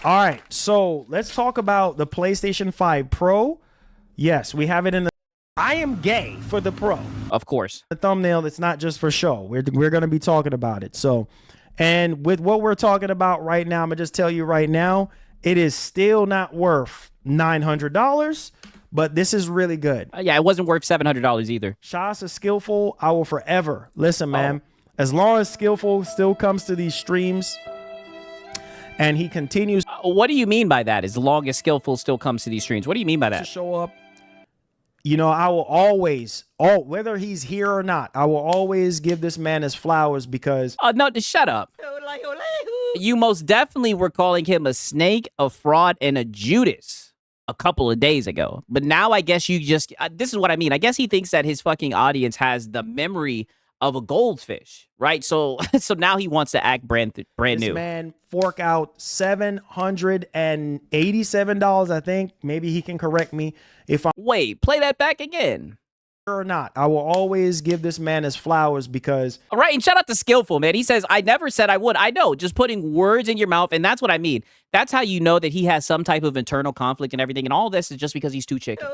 All right, so let's talk about the PlayStation 5 Pro. Yes, we have it in the I am gay for the Pro. Of course. The thumbnail, it's not just for show. We're going to be talking about it. So, and with what we're talking about right now, I'm going to just tell you right now, it is still not worth $900, but this is really good. Yeah, it wasn't worth $700 either. Shots is Skillful. I will forever. Listen, man, as long as Skillful still comes to these streams and he continues what do you mean by that? As long as Skillful still comes to these streams, what do you mean by that? to show up, you know, I will always, whether he's here or not, I will always give this man his flowers because... No, shut up. You most definitely were calling him a snake, a fraud, and a Judas a couple of days ago. But now I guess you just... this is what I mean. I guess he thinks that his fucking audience has the memory of a goldfish, right? So now he wants to act brand new. This man fork out $787, I think. Maybe he can correct me if I'm... Wait, play that back again. Or not. I will always give this man his flowers because... All right, and shout out to Skillful, man. He says, I never said I would. I know, just putting words in your mouth, and that's what I mean. That's how you know that he has some type of internal conflict and everything, and all this is just because he's too chicken.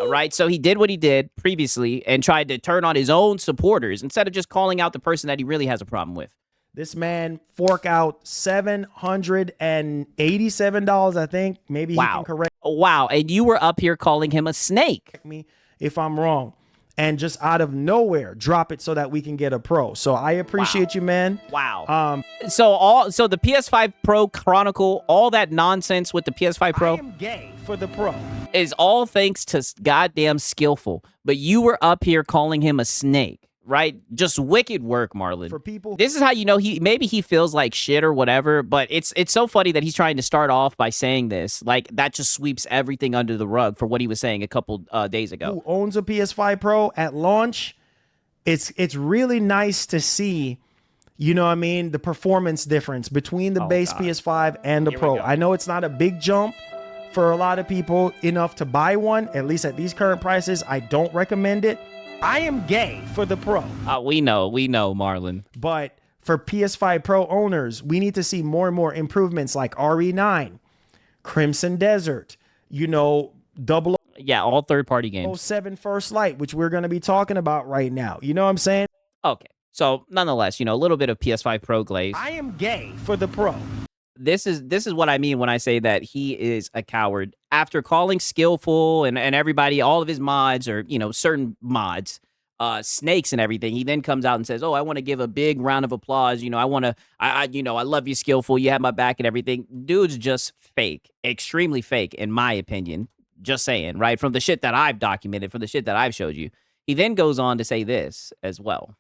All right, so he did what he did previously and tried to turn on his own supporters instead of just calling out the person that he really has a problem with. This man fork out $787, I think. Maybe he can correct Wow, and you were up here calling him a snake. me if I'm wrong, and just out of nowhere drop it so that we can get a Pro. So I appreciate you, man. Wow. So the PS5 Pro Chronicle, all that nonsense with the PS5 Pro I am gay for the Pro. is all thanks to goddamn Skillful. But you were up here calling him a snake, right? Just wicked work, Marlon. For people, This is how you know maybe he feels like shit or whatever, but it's so funny that he's trying to start off by saying this. Like, that just sweeps everything under the rug for what he was saying a couple days ago. who owns a PS5 Pro at launch, it's really nice to see, you know what I mean, the performance difference between the base PS5 and the Pro. I know it's not a big jump for a lot of people enough to buy one, at least at these current prices. I don't recommend it. I am gay for the Pro. We know, Marlon. But for PS5 Pro owners, we need to see more and more improvements like RE9, Crimson Desert, you know, Yeah, all third-party games. 007 First Light, which we're going to be talking about right now. You know what I'm saying? Okay, so nonetheless, you know, a little bit of PS5 Pro glaze. I am gay for the Pro. This is what I mean when I say that he is a coward. After calling Skillful and everybody, all of his mods, or, you know, certain mods, snakes and everything, he then comes out and says, oh, I want to give a big round of applause. You know, I love you, Skillful. You have my back and everything. Dude's just fake, extremely fake, in my opinion. Just saying, right? From the shit that I've documented, from the shit that I've showed you. He then goes on to say this as well.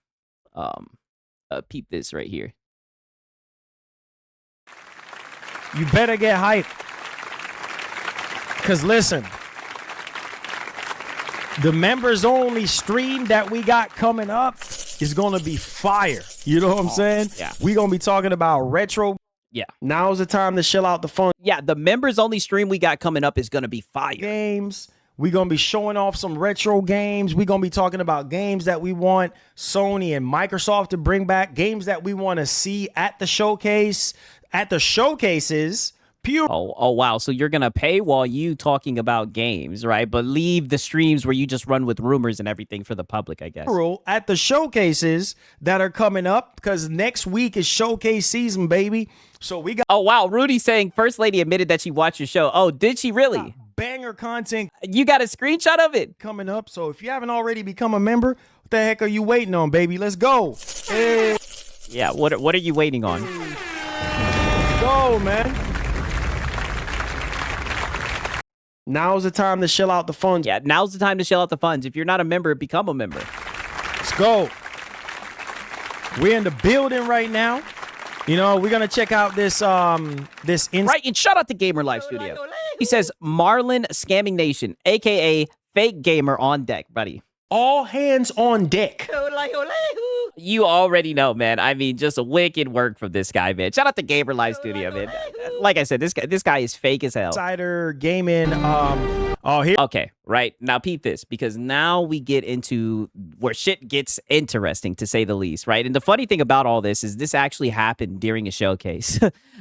Peep this right here. You better get hyped. Because listen, the members only stream that we got coming up is going to be fire. You know what I'm saying? Yeah. We're going to be talking about retro. Yeah. Now's the time to chill out the fun Yeah, the members only stream we got coming up is going to be fire. games. We're going to be showing off some retro games. We're going to be talking about games that we want Sony and Microsoft to bring back, games that we want to see at the showcase, at the showcases. Pure. Oh, wow. So you're going to pay while you talking about games, right? But leave the streams where you just run with rumors and everything for the public, I guess. At the showcases that are coming up, because next week is showcase season, baby. So we got... Oh, wow. Rudy's saying First Lady admitted that she watched your show. Oh, did she really? Banger content You got a screenshot of it? coming up. So if you haven't already become a member, what the heck are you waiting on, baby? Let's go. Hey. Yeah, what are you waiting on? Let's go, man. Now's the time to chill out the funds. Yeah, now's the time to shell out the funds. If you're not a member, become a member. Let's go. We're in the building right now. You know, we're gonna check out this Right, and shout out to Gamer Live Studio. He says Marlongamingnation, aka Fake Gamer on deck, buddy. all hands on deck. You already know, man. I mean, just a wicked work from this guy, man. Shout out to Gamer Live Studio, man. Like I said, this guy is fake as hell. Insider gaming Oh, here. Okay, right. Now peep this, because now we get into where shit gets interesting, to say the least, right? And the funny thing about all this is this actually happened during a showcase.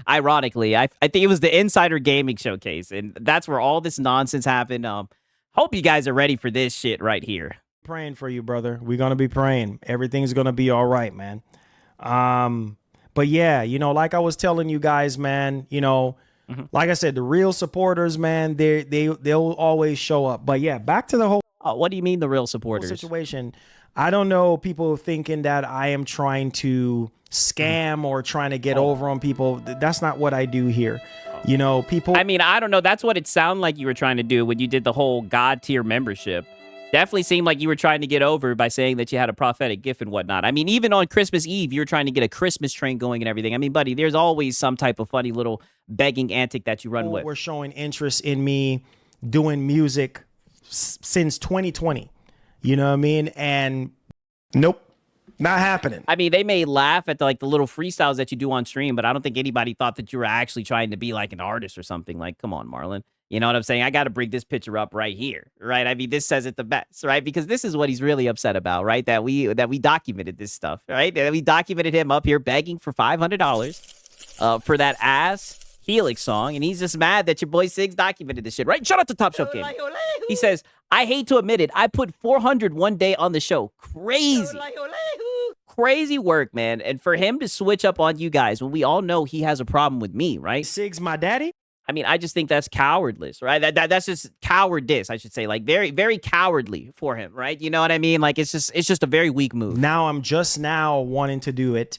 Ironically, I think it was the Insider Gaming Showcase, and that's where all this nonsense happened. Hope you guys are ready for this shit right here. Praying for you, brother. We're gonna be praying. Everything's gonna be all right, man. But yeah, you know, like I was telling you guys, man, you know, like I said, the real supporters, man, they'll always show up. But yeah, back to the whole What do you mean the real supporters? situation. I don't know, people thinking that I am trying to scam or trying to get over on people. That's not what I do here. You know, people. I mean, I don't know. That's what it sounded like you were trying to do when you did the whole God tier membership. Definitely seemed like you were trying to get over by saying that you had a prophetic gift and whatnot. I mean, even on Christmas Eve, you were trying to get a Christmas train going and everything. I mean, buddy, there's always some type of funny little begging antic that you run with. We're showing interest in me doing music since 2020. You know what I mean? And nope, not happening. I mean, they may laugh at the little freestyles that you do on stream, but I don't think anybody thought that you were actually trying to be like an artist or something. Like, come on, Marlon. You know what I'm saying? I got to bring this picture up right here, right? I mean, this says it the best, right? Because this is what he's really upset about, right? That we documented this stuff, right? That we documented him up here begging for $500 for that ass Helix song, and he's just mad that your boy Siggs documented this shit, right? Shout out to Top Shelf Game. He says, I hate to admit it, I put 400 one day on the show. Crazy. Crazy work, man. And for him to switch up on you guys when we all know he has a problem with me, right? Siggs, my daddy? I mean, I just think that's cowardless, right? That's just cowardice, I should say. Like, very, very cowardly for him, right? You know what I mean? Like, it's just a very weak move. Now I'm just now wanting to do it.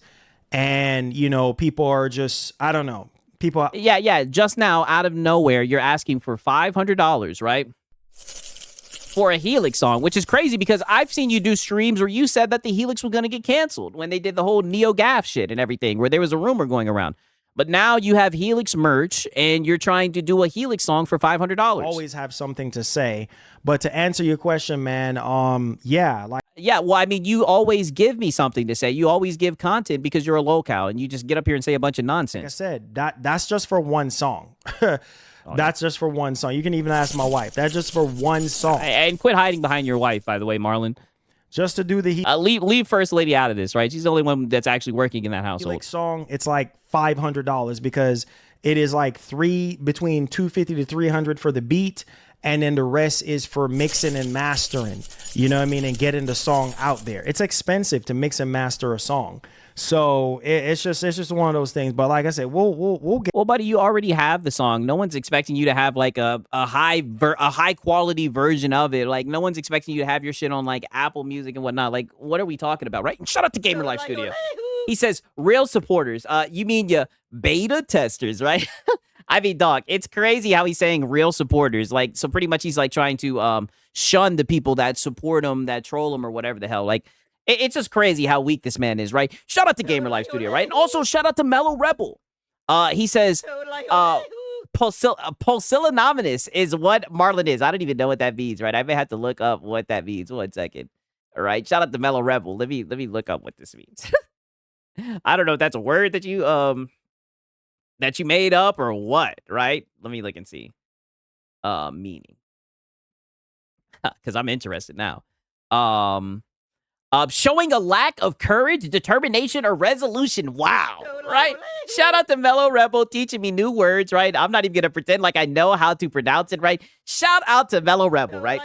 And, you know, people are just, I don't know. People. Yeah. Just now, out of nowhere, you're asking for $500, right? For a Helix song, which is crazy because I've seen you do streams where you said that the Helix was going to get canceled when they did the whole Neo Gaff shit and everything, where there was a rumor going around. But now you have Helix merch and you're trying to do a Helix song for $500. Always have something to say. But to answer your question, man, yeah. Well, I mean, you always give me something to say. You always give content because you're a locale and you just get up here and say a bunch of nonsense. Like I said, that's just for one song. That's just for one song. You can even ask my wife. That's just for one song. And quit hiding behind your wife, by the way, Marlon. Just to do the leave First Lady out of this, right? She's the only one that's actually working in that household. Helix song, it's like $500 because it is like between $250 to $300 for the beat, and then the rest is for mixing and mastering. You know what I mean? And getting the song out there. It's expensive to mix and master a song. So it's just one of those things. But like I said, we'll get. Well, buddy, you already have the song. No one's expecting you to have like a high quality version of it. Like no one's expecting you to have your shit on like Apple Music and whatnot. Like what are we talking about, right? Shout out to Gamer Life Studio. He says real supporters. You mean your beta testers, right? I mean, dog, it's crazy how he's saying real supporters. Like so, pretty much he's like trying to shun the people that support him, that troll him, or whatever the hell. Like. It's just crazy how weak this man is, right? Shout out to Gamer Life Studio, right? And also shout out to Mellow Rebel. He says, Pulsilanominous is what Marlon is. I don't even know what that means, right? I may have to look up what that means. 1 second. All right. Shout out to Mellow Rebel. Let me look up what this means. I don't know if that's a word that you made up or what, right? Let me look and see. Meaning. Because I'm interested now. Showing a lack of courage, determination, or resolution. Wow. Right? Shout out to Mellow Rebel teaching me new words, right? I'm not even going to pretend like I know how to pronounce it, right? Shout out to Mellow Rebel, right?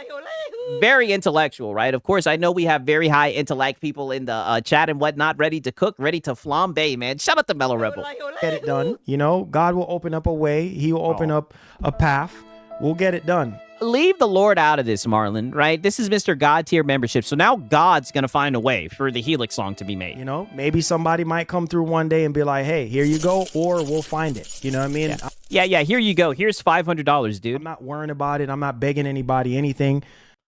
Very intellectual, right? Of course, I know we have very high intellect people in the chat and whatnot, ready to cook, ready to flambe, man. Shout out to Mellow Rebel. Get it done. You know, God will open up a way. He will open up a path. We'll get it done. Leave the Lord out of this, Marlon, right? This is Mr. God tier membership. So now God's going to find a way for the Helix song to be made. You know, maybe somebody might come through one day and be like, hey, here you go, or we'll find it. You know what I mean? Yeah, here you go. Here's $500, dude. I'm not worrying about it. I'm not begging anybody anything.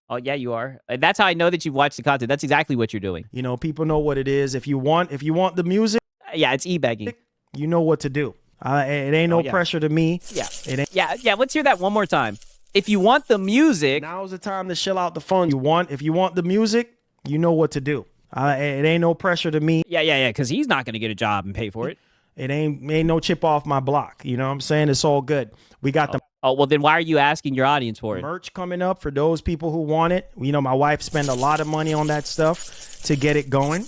Oh, yeah, you are. That's how I know that you've watched the content. That's exactly what you're doing. You know, people know what it is. If you want the music. Yeah, it's e-begging. You know what to do. It ain't no pressure to me. Yeah, let's hear that one more time. If you want the music, now's the time to shell out the funds. If you want the music, you know what to do. It ain't no pressure to me. Yeah, because he's not going to get a job and pay for it. It ain't no chip off my block. You know what I'm saying? It's all good. We got the Oh, well, then why are you asking your audience for it? Merch coming up for those people who want it. You know, my wife spent a lot of money on that stuff to get it going.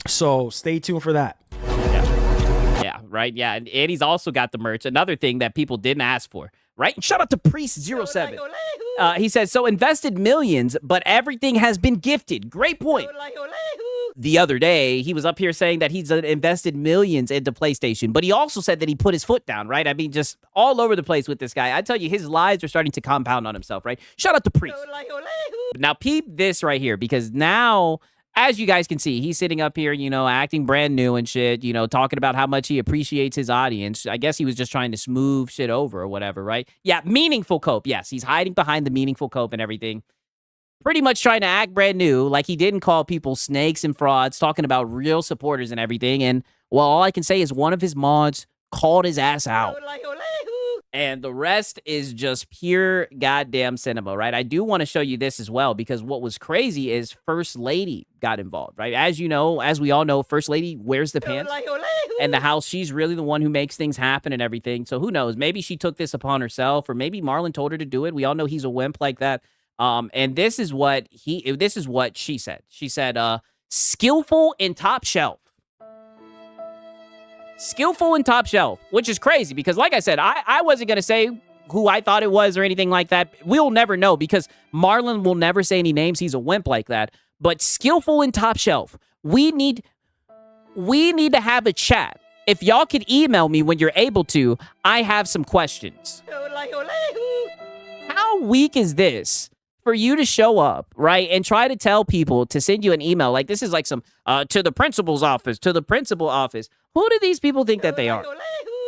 So stay tuned for that. Yeah, right. Yeah, and he's also got the merch. Another thing that people didn't ask for, right? And shout out to Priest07. He says, so invested millions, but everything has been gifted. Great point. The other day, he was up here saying that he's invested millions into PlayStation, but he also said that he put his foot down, right? I mean, just all over the place with this guy. I tell you, his lies are starting to compound on himself, right? Shout out to Priest. Now, peep this right here, because now, as you guys can see, he's sitting up here, you know, acting brand new and shit, you know, talking about how much he appreciates his audience. I guess he was just trying to smooth shit over or whatever, right? Yeah, meaningful cope. Yes, he's hiding behind the meaningful cope and everything. Pretty much trying to act brand new, like he didn't call people snakes and frauds, talking about real supporters and everything. And, well, all I can say is one of his mods called his ass out. And the rest is just pure goddamn cinema, right? I do want to show you this as well, because what was crazy is First Lady got involved, right? As you know, as we all know, First Lady wears the pants and the house. She's really the one who makes things happen and everything. So who knows? Maybe she took this upon herself, or maybe Marlon told her to do it. We all know he's a wimp like that. And this is what she said. She said, skillful and top shelf. Skillful and top shelf, which is crazy because, like I said, I wasn't going to say who I thought it was or anything like that. We'll never know because Marlon will never say any names. He's a wimp like that. But skillful and top shelf, we need to have a chat. If y'all could email me when you're able to, I have some questions. How weak is this for you to show up, right, and try to tell people to send you an email? Like, this is like some, to the principal's office, to the principal office. Who do these people think that they are?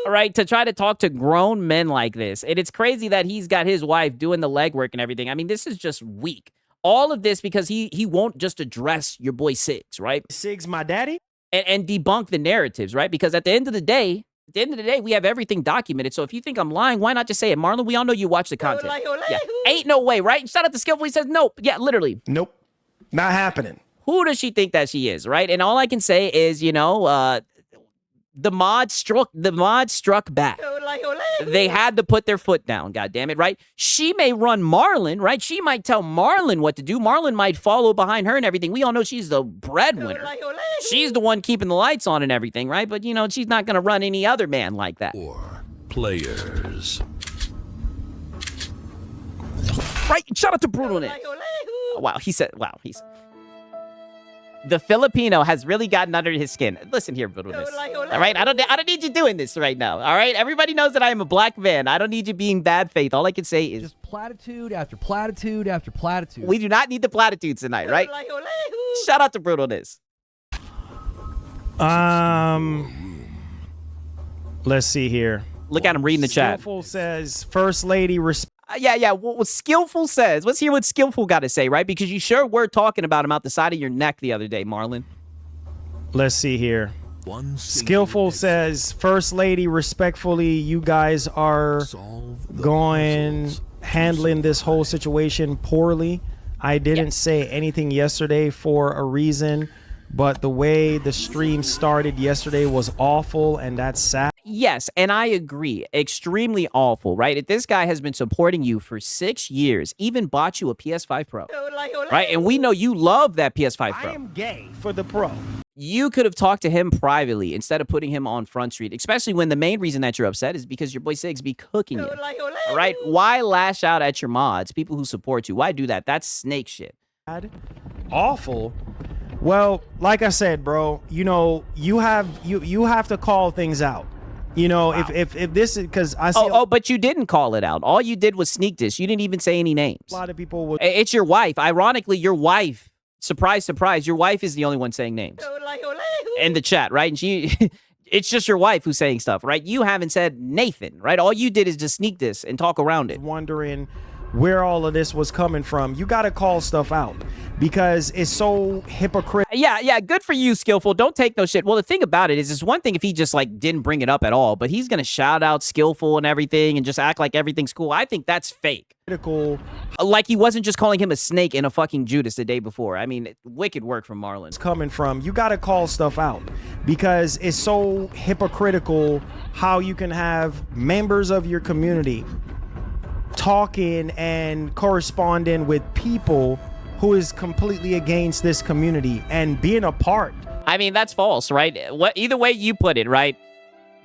All right, to try to talk to grown men like this. And it's crazy that he's got his wife doing the legwork and everything. I mean, this is just weak. All of this because he won't just address your boy Siggs, right? Siggs, my daddy? And debunk the narratives, right? Because at the end of the day, we have everything documented. So if you think I'm lying, why not just say it? Marlon, we all know you watch the content. Yeah. Ain't no way, right? Shout out to Skillful. He says, nope. Yeah, literally. Nope. Not happening. Who does she think that she is, right? And all I can say is, you know, the mod struck back. They had to put their foot down, goddammit, right? She may run Marlon, right? She might tell Marlon what to do. Marlon might follow behind her and everything. We all know she's the breadwinner. She's the one keeping the lights on and everything, right? But, you know, she's not going to run any other man like that. Or players. Right? Shout out to Brutalness. Wow, he said, wow, he's... The Filipino has really gotten under his skin. Listen here, Brutalness. All right? I don't need you doing this right now. All right? Everybody knows that I am a black man. I don't need you being bad faith. All I can say is... just platitude after platitude after platitude. We do not need the platitudes tonight, right? Shout out to Brutalness. Let's see here. Look at him reading the chat. Skillful says, First Lady yeah. What Skillful says. Let's hear what Skillful got to say, right? Because you sure were talking about him out the side of your neck the other day, Marlon. Let's see here. Skillful says, First Lady, respectfully, you guys are handling this whole situation poorly. I didn't say anything yesterday for a reason, but the way the stream started yesterday was awful, and that's sad. Yes, and I agree. Extremely awful, right? This guy has been supporting you for 6 years, even bought you a PS5 Pro, right? And we know you love that PS5 Pro. I am gay for the Pro. You could have talked to him privately instead of putting him on Front Street, especially when the main reason that you're upset is because your boy Siggs be cooking you, all right? Why lash out at your mods, people who support you? Why do that? That's snake shit. Awful. Well, like I said, bro, you know, you have to call things out. You know, wow. if this is because I see. But you didn't call it out. All you did was sneak this. You didn't even say any names. A lot of people would. It's your wife. Ironically, your wife. Surprise, surprise. Your wife is the only one saying names in the chat, right? And it's just your wife who's saying stuff, right? You haven't said Nathan, right? All you did is just sneak this and talk around it. Wondering where all of this was coming from. You got to call stuff out because it's so hypocritical. Yeah, good for you, Skillful. Don't take no shit. Well, the thing about it is, it's one thing if he just like didn't bring it up at all, but he's gonna shout out Skillful and everything and just act like everything's cool. I think that's fake. Like he wasn't just calling him a snake and a fucking Judas the day before. I mean, wicked work from Marlon. It's coming from. You got to call stuff out because it's so hypocritical how you can have members of your community talking and corresponding with people who is completely against this community and being a part. I mean, that's false, right? Either way you put it, right?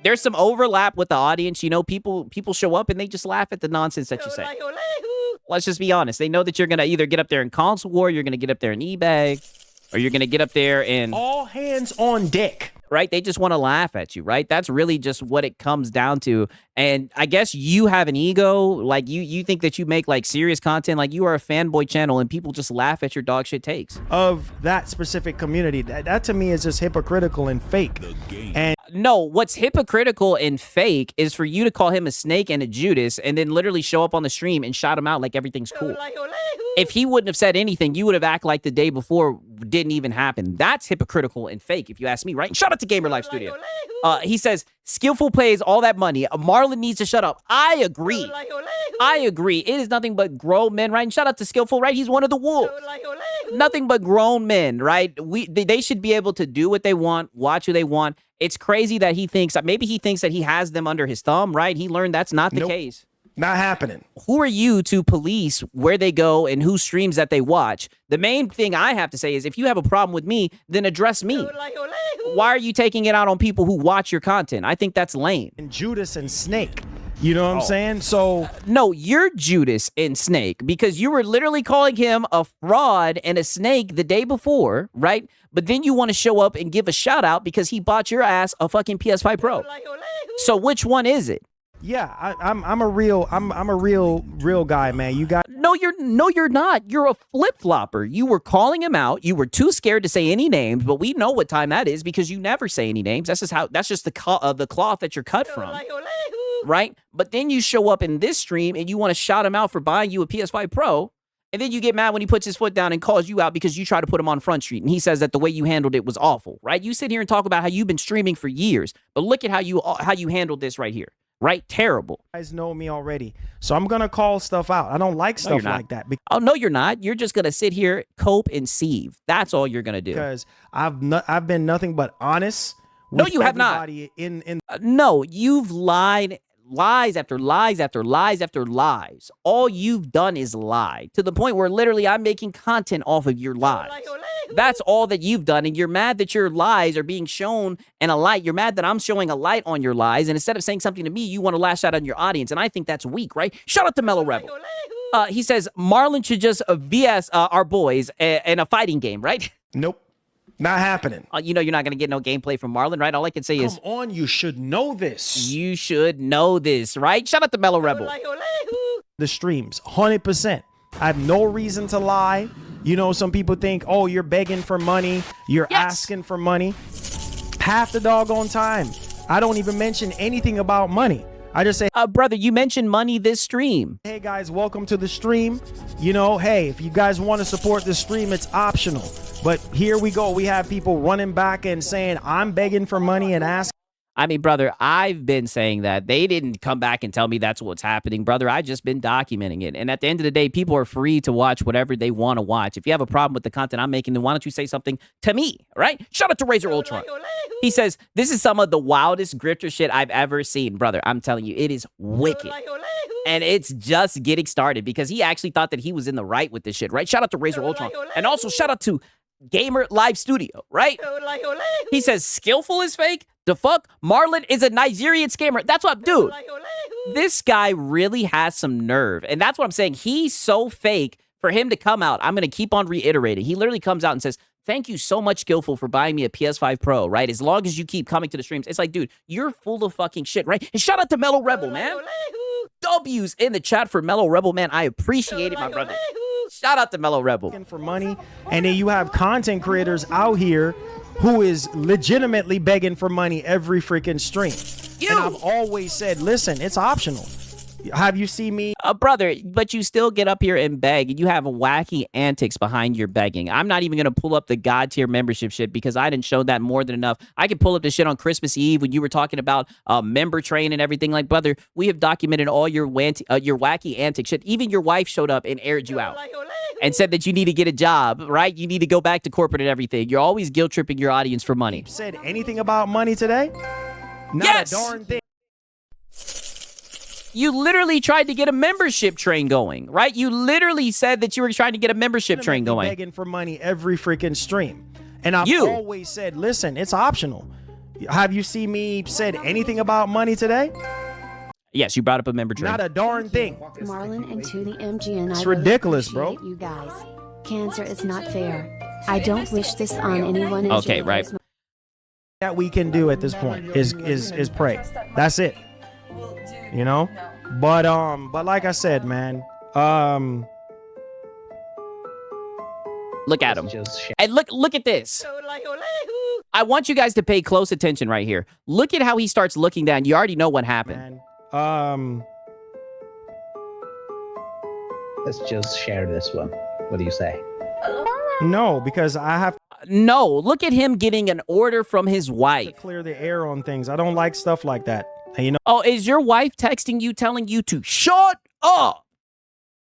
There's some overlap with the audience. You know, people show up and they just laugh at the nonsense that you say. Let's just be honest. They know that you're going to either get up there in console war, you're going to get up there in eBay, or you're going to get up there in... all hands on deck. Right? They just want to laugh at you, right? That's really just what it comes down to. And I guess you have an ego. Like, you think that you make, like, serious content. Like, you are a fanboy channel, and people just laugh at your dog shit takes. Of that specific community. That to me is just hypocritical and fake. And no, what's hypocritical and fake is for you to call him a snake and a Judas and then literally show up on the stream and shout him out like everything's cool. If he wouldn't have said anything, you would have acted like the day before didn't even happen. That's hypocritical and fake, if you ask me, right? And shout out to Gamer Life Studio. He says, skillful plays all that money. Marlon needs to shut up. I agree. I agree. It is nothing but grown men, right? And shout out to Skillful, right? He's one of the wolves. Nothing but grown men, right? They should be able to do what they want, watch who they want. It's crazy that maybe he thinks that he has them under his thumb, right? He learned that's not the case. Not happening. Who are you to police where they go and who streams that they watch? The main thing I have to say is if you have a problem with me, then address me. Why are you taking it out on people who watch your content? I think that's lame. And Judas and Snake. You know what I'm saying? So no, you're Judas and Snake because you were literally calling him a fraud and a snake the day before, right? But then you want to show up and give a shout out because he bought your ass a fucking PS5 Pro. So which one is it? Yeah, I'm a real guy, man. You got no, you're not. You're a flip flopper. You were calling him out. You were too scared to say any names, but we know what time that is because you never say any names. That's just the cloth that you're cut from, right? But then you show up in this stream and you want to shout him out for buying you a PS5 Pro, and then you get mad when he puts his foot down and calls you out because you try to put him on Front Street, and he says that the way you handled it was awful, right? You sit here and talk about how you've been streaming for years, but look at how you handled this right here. Right? Terrible. You guys know me already. So I'm going to call stuff out. I don't like stuff like that. Oh, no, you're not. You're just going to sit here, cope, and sieve. That's all you're going to do. Because I've been nothing but honest. No, you have not. No, you've lied. Lies after lies after lies after lies. All you've done is lie to the point where literally I'm making content off of your lies. That's all that you've done, and you're mad that your lies are being shown in a light. You're mad that I'm showing a light on your lies, and instead of saying something to me, you want to lash out on your audience, and I think that's weak, right? Shout out to Mellow Rebel. He says, Marlon should just VS our boys in a fighting game, right? Nope. Not happening. You know you're not going to get no gameplay from Marlon, right? All I can say is... Come on, you should know this. You should know this, right? Shout out to Mellow Rebel. The streams, 100%. I have no reason to lie. You know, some people think, oh, you're begging for money. You're asking for money. Half the doggone time. I don't even mention anything about money. I just say, brother, you mentioned money this stream. Hey, guys, welcome to the stream. You know, hey, if you guys want to support the stream, it's optional. But here we go. We have people running back and saying, I'm begging for money and asking. I mean, brother, I've been saying that. They didn't come back and tell me that's what's happening, brother. I've just been documenting it. And at the end of the day, people are free to watch whatever they want to watch. If you have a problem with the content I'm making, then why don't you say something to me, right? Shout out to Razor Ultron. He says, this is some of the wildest grifter shit I've ever seen, brother. I'm telling you, it is wicked. And it's just getting started because he actually thought that he was in the right with this shit, right? Shout out to Razor Ultron. And also shout out to Gamer Live Studio, right? He says, skillful is fake? The fuck? Marlon is a Nigerian scammer. That's what, dude. This guy really has some nerve. And that's what I'm saying. He's so fake for him to come out. I'm going to keep on reiterating. He literally comes out and says, thank you so much, Skillful, for buying me a PS5 Pro, right? As long as you keep coming to the streams. It's like, dude, you're full of fucking shit, right? And shout out to Mellow Rebel, man. W's in the chat for Mellow Rebel, man. I appreciate it, my brother. Shout out to Mellow Rebel. For money, and then you have content creators out here who is legitimately begging for money every freaking stream. And I've always said, listen, it's optional. Have you seen me? Brother, but you still get up here and beg, and you have wacky antics behind your begging. I'm not even going to pull up the God tier membership shit because I didn't show that more than enough. I could pull up the shit on Christmas Eve when you were talking about member train and everything. Like, brother, we have documented all your wacky antic shit. Even your wife showed up and aired you out and said that you need to get a job, right? You need to go back to corporate and everything. You're always guilt-tripping your audience for money. Said anything about money today? Not yes! a darn thing. You literally tried to get a membership train going, right? You literally said that you were trying to get a membership train going. Begging for money every freaking stream. And I've always said, listen, it's optional. Have you seen me said anything about money today? Yes, you brought up a member train. Not a darn thing. Marlon and to the MGN. It's ridiculous, bro. You guys. Cancer is not fair. I don't wish this on anyone. Okay, right. That we can do at this point is pray. That's it. You know? But like I said, man, look at him. And look at this. I want you guys to pay close attention right here. Look at how he starts looking down. You already know what happened. Man, let's just share this one. What do you say? No, because I have No, look at him getting an order from his to wife. clear the air on things. I don't like stuff like that. And you know, Oh, is your wife texting you telling you to shut up?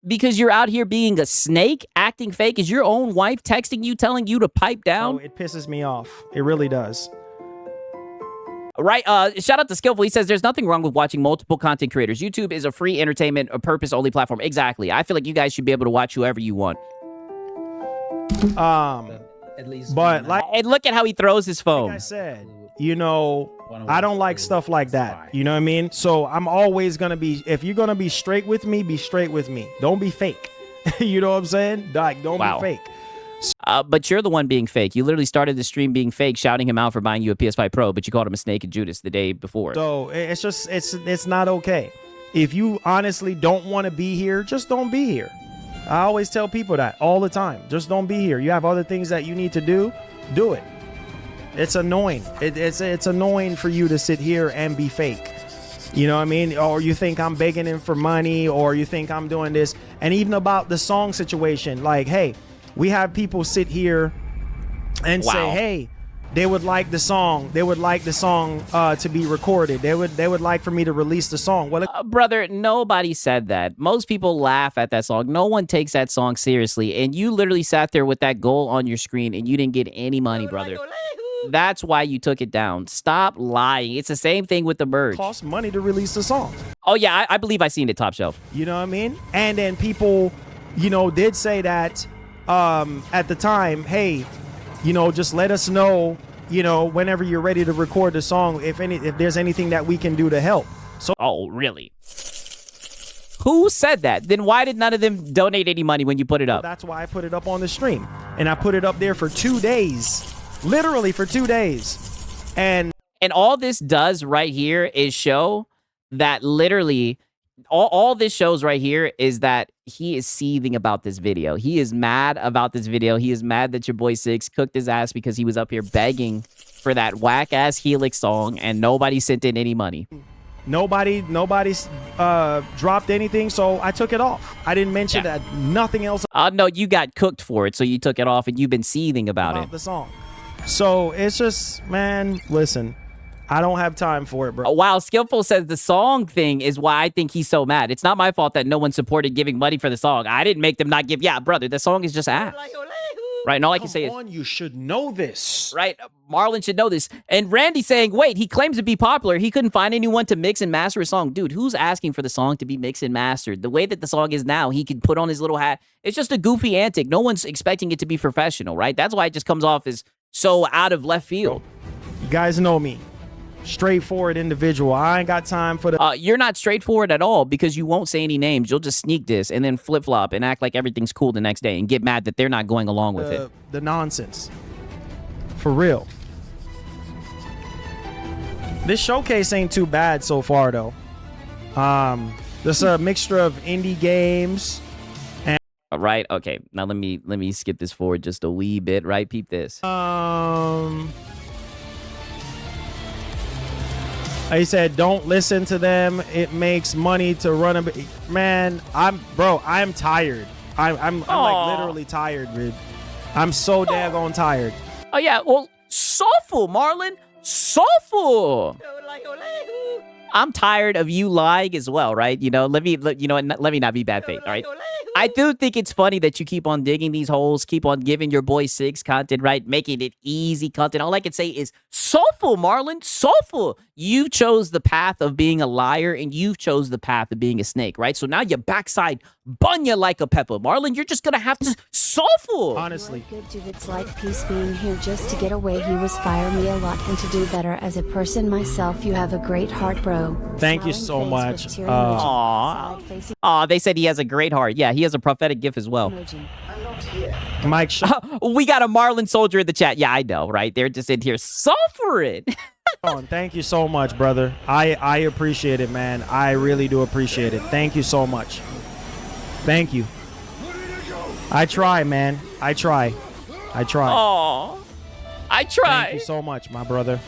Because you're out here being a snake, acting fake? Is your own wife texting you telling you to pipe down? it pisses me off. It really does. Right, shout out to Skillful. He says there's nothing wrong with watching multiple content creators. YouTube is a free entertainment, a purpose-only platform. Exactly. I feel like you guys should be able to watch whoever you want. At least, but like And look at how he throws his phone. I said, you know, I don't like stuff like that. You know what I mean? So I'm always going to be, if you're going to be straight with me, be straight with me. Don't be fake. You know what I'm saying? Like, don't be fake. But you're the one being fake. You literally started the stream being fake, shouting him out for buying you a PS5 Pro, but you called him a snake and Judas the day before. So it's just, it's not okay. If you honestly don't want to be here, just don't be here. I always tell people that all the time. Just don't be here. You have other things that you need to do it. It's annoying. It's annoying for you to sit here and be fake. You know what I mean? Or you think I'm begging him for money, or you think I'm doing this. And even about the song situation, like, hey, we have people sit here and say, hey, they would like the song. They would like the song to be recorded. They would like for me to release the song. Well, brother, nobody said that. Most people laugh at that song. No one takes that song seriously. And you literally sat there with that goal on your screen and you didn't get any money, brother. That's why you took it down. Stop lying. It's the same thing with the merge. It costs money to release the song. Oh, yeah, I believe I seen it top shelf. You know what I mean? And then people, you know, did say that at the time, hey, you know, just let us know, you know, whenever you're ready to record the song, if there's anything that we can do to help. So, oh, really? Who said that? Then why did none of them donate any money when you put it up? That's why I put it up on the stream. And I put it up there for 2 days. Literally for 2 days. And all this does right here is show that literally all this shows right here is that he is seething about this video. He is mad about this video. He is mad that your boy Six cooked his ass because he was up here begging for that whack-ass Helix song and nobody sent in any money. Nobody dropped anything, so I took it off. I didn't mention that nothing else. No, you got cooked for it, so you took it off and you've been seething about it. The song. So it's just, man, listen, I don't have time for it, bro. Wow, Skillful says the song thing is why I think he's so mad. It's not my fault that no one supported giving money for the song. I didn't make them not give. Yeah, brother, the song is just ass. Right, and all I can say is, you should know this. Right, Marlon should know this. And Randy saying, wait, he claims to be popular. He couldn't find anyone to mix and master a song. Dude, who's asking for the song to be mixed and mastered? The way that the song is now, he can put on his little hat. It's just a goofy antic. No one's expecting it to be professional, right? That's why it just comes off as so out of left field. You guys know me. Straightforward individual. I ain't got time for the... You're not straightforward at all because you won't say any names. You'll just sneak this and then flip-flop and act like everything's cool the next day and get mad that they're not going along with it. The nonsense. For real. This showcase ain't too bad so far, though. This a mixture of indie games. Right, okay. Now let me skip this forward just a wee bit, right? Peep this. He said, don't listen to them. It makes money to run a... Man, I'm tired. I'm like literally tired, dude. I'm so daggone tired. Oh, yeah. Well, soulful, Marlon. Soulful. I'm tired of you lying as well, right? Let me not be bad faith, all right? I do think it's funny that you keep on digging these holes, keep on giving your boy Six content, right? Making it easy content. All I can say is soulful, Marlon, soulful. You chose the path of being a liar, and you chose the path of being a snake, right? So now your backside bunya like a pepper. Marlon, you're just going to have to soulful. Honestly. Good dude, it's like peace being here just to get away. He was fire me a lot and to do better as a person myself. You have a great heart, bro. Thank you so much. Aw, they said he has a great heart. Yeah, he has a prophetic gift as well. Mike, we got a Marlon soldier in the chat. Yeah, I know, right? They're just in here suffering. Thank you so much, brother. I appreciate it, man. I really do appreciate it. Thank you so much. Thank you. I try, man. I try. Aw, I try. Thank you so much, my brother.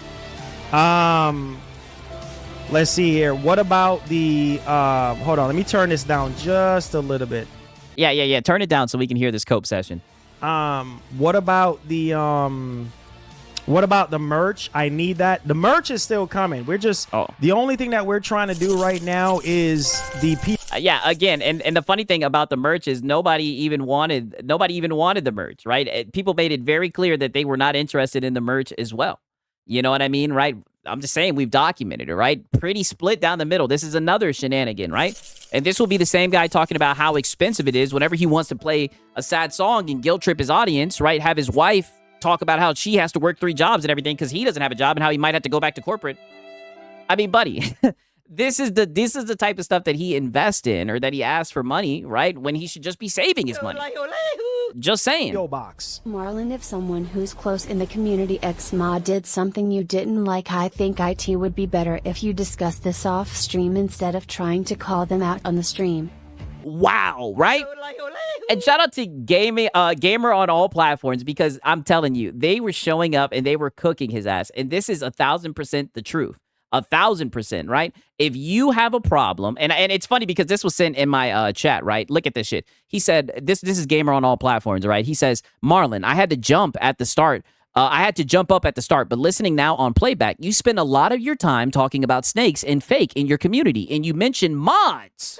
Let's see here. What about the hold on, let me turn this down just a little bit. Yeah. Turn it down so we can hear this cope session. What about the merch? I need that. The merch is still coming. We're just the only thing that we're trying to do right now is the yeah, again, and the funny thing about the merch is nobody even wanted the merch, right? People made it very clear that they were not interested in the merch as well. You know what I mean, right? I'm just saying, we've documented it, right? Pretty split down the middle. This is another shenanigan, right? And this will be the same guy talking about how expensive it is whenever he wants to play a sad song and guilt trip his audience, right? Have his wife talk about how she has to work 3 jobs and everything because he doesn't have a job and how he might have to go back to corporate. I mean, buddy, this is the type of stuff that he invests in or that he asks for money, right? When he should just be saving his money. Just saying. box. Marlon, if someone who's close in the community X-Mod did something you didn't like, I think IT would be better if you discuss this off stream instead of trying to call them out on the stream. Wow, right? And shout out to Gamer on all platforms, because I'm telling you, they were showing up and they were cooking his ass. And this is 1,000% the truth. 1,000%, right? If you have a problem, and it's funny because this was sent in my chat, right? Look at this shit. He said, this is Gamer on all platforms, right? He says, Marlon, I had to jump at the start. I had to jump up at the start, but listening now on playback, you spend a lot of your time talking about snakes and fake in your community, and you mention mods.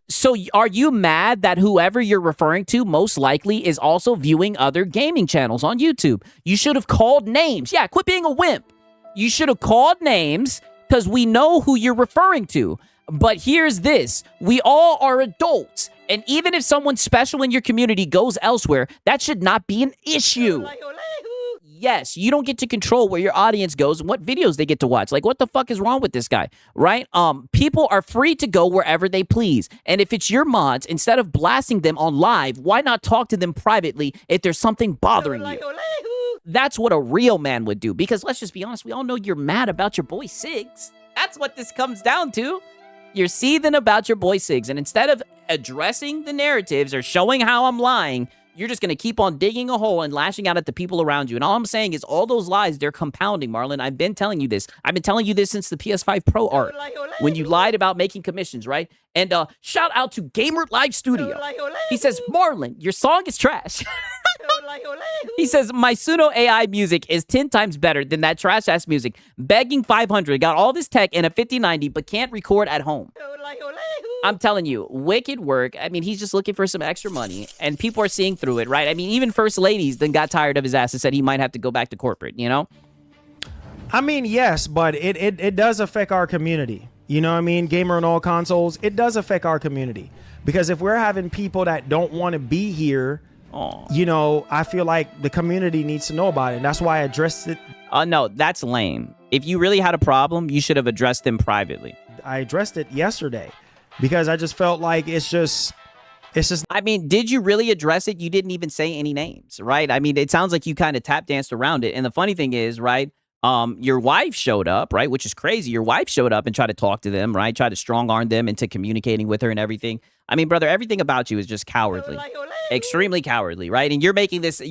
So are you mad that whoever you're referring to most likely is also viewing other gaming channels on YouTube? You should have called names. Yeah, quit being a wimp. You should have called names because we know who you're referring to. But here's this. We all are adults. And even if someone special in your community goes elsewhere, that should not be an issue. Yes, you don't get to control where your audience goes and what videos they get to watch. Like, what the fuck is wrong with this guy, right? People are free to go wherever they please. And if it's your mods, instead of blasting them on live, why not talk to them privately if there's something bothering you? That's what a real man would do. Because let's just be honest, we all know you're mad about your boy Siggs. That's what this comes down to. You're seething about your boy Siggs. And instead of addressing the narratives or showing how I'm lying, you're just going to keep on digging a hole and lashing out at the people around you. And all I'm saying is all those lies, they're compounding, Marlon. I've been telling you this. I've been telling you this since the PS5 Pro art. When you lied about making commissions, right? And shout out to Gamer Live Studio. He says, Marlon, your song is trash. He says, my Suno AI music is 10 times better than that trash-ass music. Begging 500, got all this tech in a 5090, but can't record at home. I'm telling you, wicked work. I mean, he's just looking for some extra money, and people are seeing through it, right? I mean, even first ladies then got tired of his ass and said he might have to go back to corporate, you know? I mean, yes, but it does affect our community. You know what I mean? Gamer on all consoles, it does affect our community. Because if we're having people that don't want to be here, you know, I feel like the community needs to know about it. And that's why I addressed it. No, that's lame. If you really had a problem, you should have addressed them privately. I addressed it yesterday because I just felt like it's just. I mean, did you really address it? You didn't even say any names, right? I mean, it sounds like you kind of tap danced around it. And the funny thing is, right? Your wife showed up, right? Which is crazy. Your wife showed up and tried to talk to them, right? Tried to strong arm them into communicating with her and everything. I mean, brother, everything about you is just cowardly. Extremely cowardly, right? And you're making this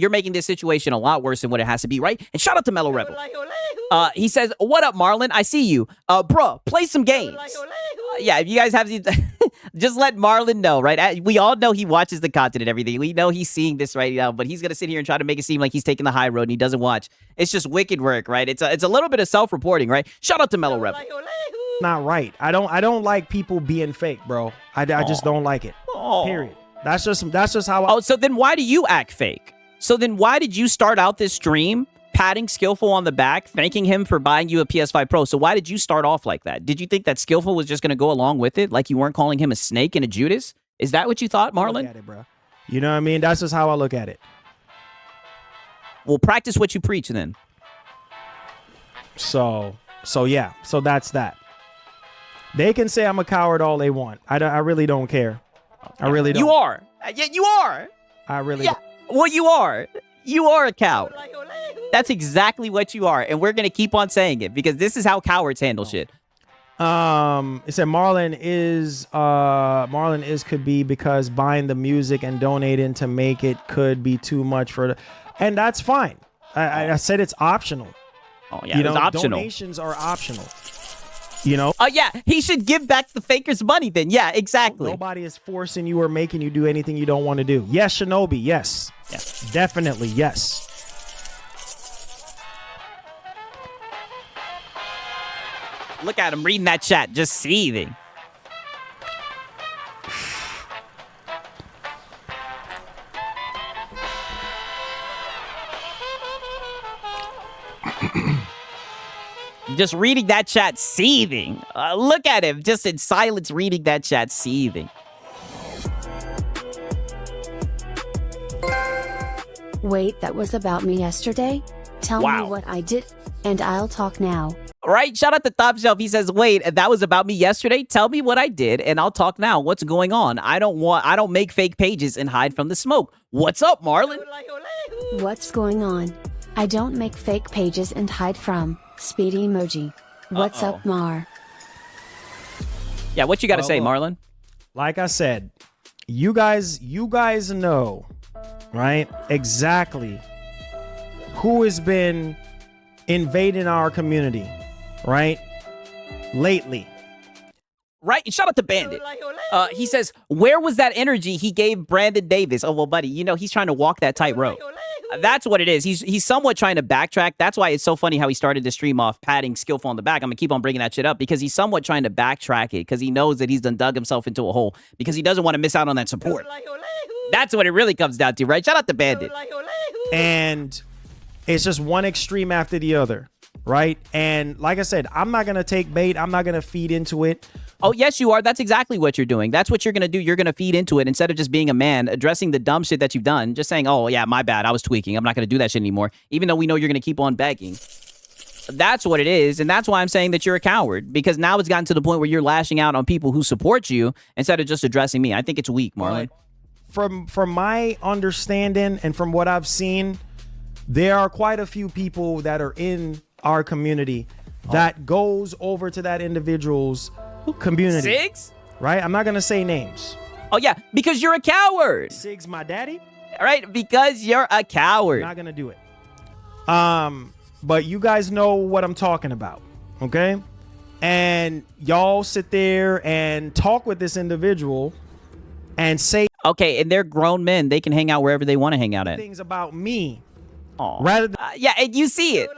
situation a lot worse than what it has to be, right? And shout out to Mellow Rebel. He says, what up, Marlon? I see you. Bruh, play some games. Yeah, if you guys have just let Marlon know, right? We all know he watches the content and everything. We know he's seeing this right now, but he's going to sit here and try to make it seem like he's taking the high road and he doesn't watch. It's just wicked work, right? It's a little bit of self-reporting, right? Shout out to Mellow Rebel. not right. I don't like people being fake, bro. I just don't like it. Period. That's just how I. Oh, so then why do you act fake? So then why did you start out this stream patting Skillful on the back, thanking him for buying you a PS5 Pro? So why did you start off like that? Did you think that Skillful was just going to go along with it? Like you weren't calling him a snake and a Judas? Is that what you thought, Marlon? Look at it, bro. You know what I mean? That's just how I look at it. Well, practice what you preach then. So yeah. So that's that. They can say I'm a coward all they want. I really don't care. I really don't. You are. Yeah, you are. I really Yeah. don't. Well, you are. You are a coward. That's exactly what you are. And we're going to keep on saying it because this is how cowards handle shit. It said Marlon is could be because buying the music and donating to make it could be too much for the, and that's fine. I said it's optional. Oh yeah, it's optional. Donations are optional. You know? Yeah, he should give back the fakers money then. Yeah, exactly. Nobody is forcing you or making you do anything you don't want to do. Yes, Shinobi, yes. Yes. Definitely, yes. Look at him reading that chat, just seething. Just reading that chat, seething. Look at him, just in silence, reading that chat, seething. Wait, that was about me yesterday? Tell Wow. me what I did, and I'll talk now. Right? Shout out to Top Shelf. He says, wait, that was about me yesterday? Tell me what I did, and I'll talk now. What's going on? I don't make fake pages and hide from the smoke. What's up, Marlon? What's going on? I don't make fake pages and hide from. Speedy emoji. What's up, Mar? Yeah, what you got to say, look. Marlon? Like I said, you guys know, right? Exactly who has been invading our community, right? Lately. Right? And shout out to Bandit. He says, where was that energy he gave Brandon Davis? Oh, well, buddy, he's trying to walk that tightrope. That's what it is. He's somewhat trying to backtrack. That's why it's so funny how he started the stream off patting Skillful on the back. I'm going to keep on bringing that shit up because he's somewhat trying to backtrack it because he knows that he's done dug himself into a hole because he doesn't want to miss out on that support. That's what it really comes down to, right? Shout out to Bandit. And it's just one extreme after the other, right? And like I said, I'm not going to take bait. I'm not going to feed into it. Oh, yes, you are. That's exactly what you're doing. That's what you're going to do. You're going to feed into it instead of just being a man, addressing the dumb shit that you've done, just saying, oh, yeah, my bad. I was tweaking. I'm not going to do that shit anymore, even though we know you're going to keep on begging. That's what it is. And that's why I'm saying that you're a coward, because now it's gotten to the point where you're lashing out on people who support you instead of just addressing me. I think it's weak, Marlon. From my understanding and from what I've seen, there are quite a few people that are in our community that goes over to that individual's community. Six? Right? I'm not going to say names. Oh, yeah, because you're a coward. Sig's my daddy? All right, because you're a coward. Not going to do it. But you guys know what I'm talking about, okay? And y'all sit there and talk with this individual and say Okay, and they're grown men. They can hang out wherever they want to hang out at. things about me. Aw. Rather than Yeah, and you see it.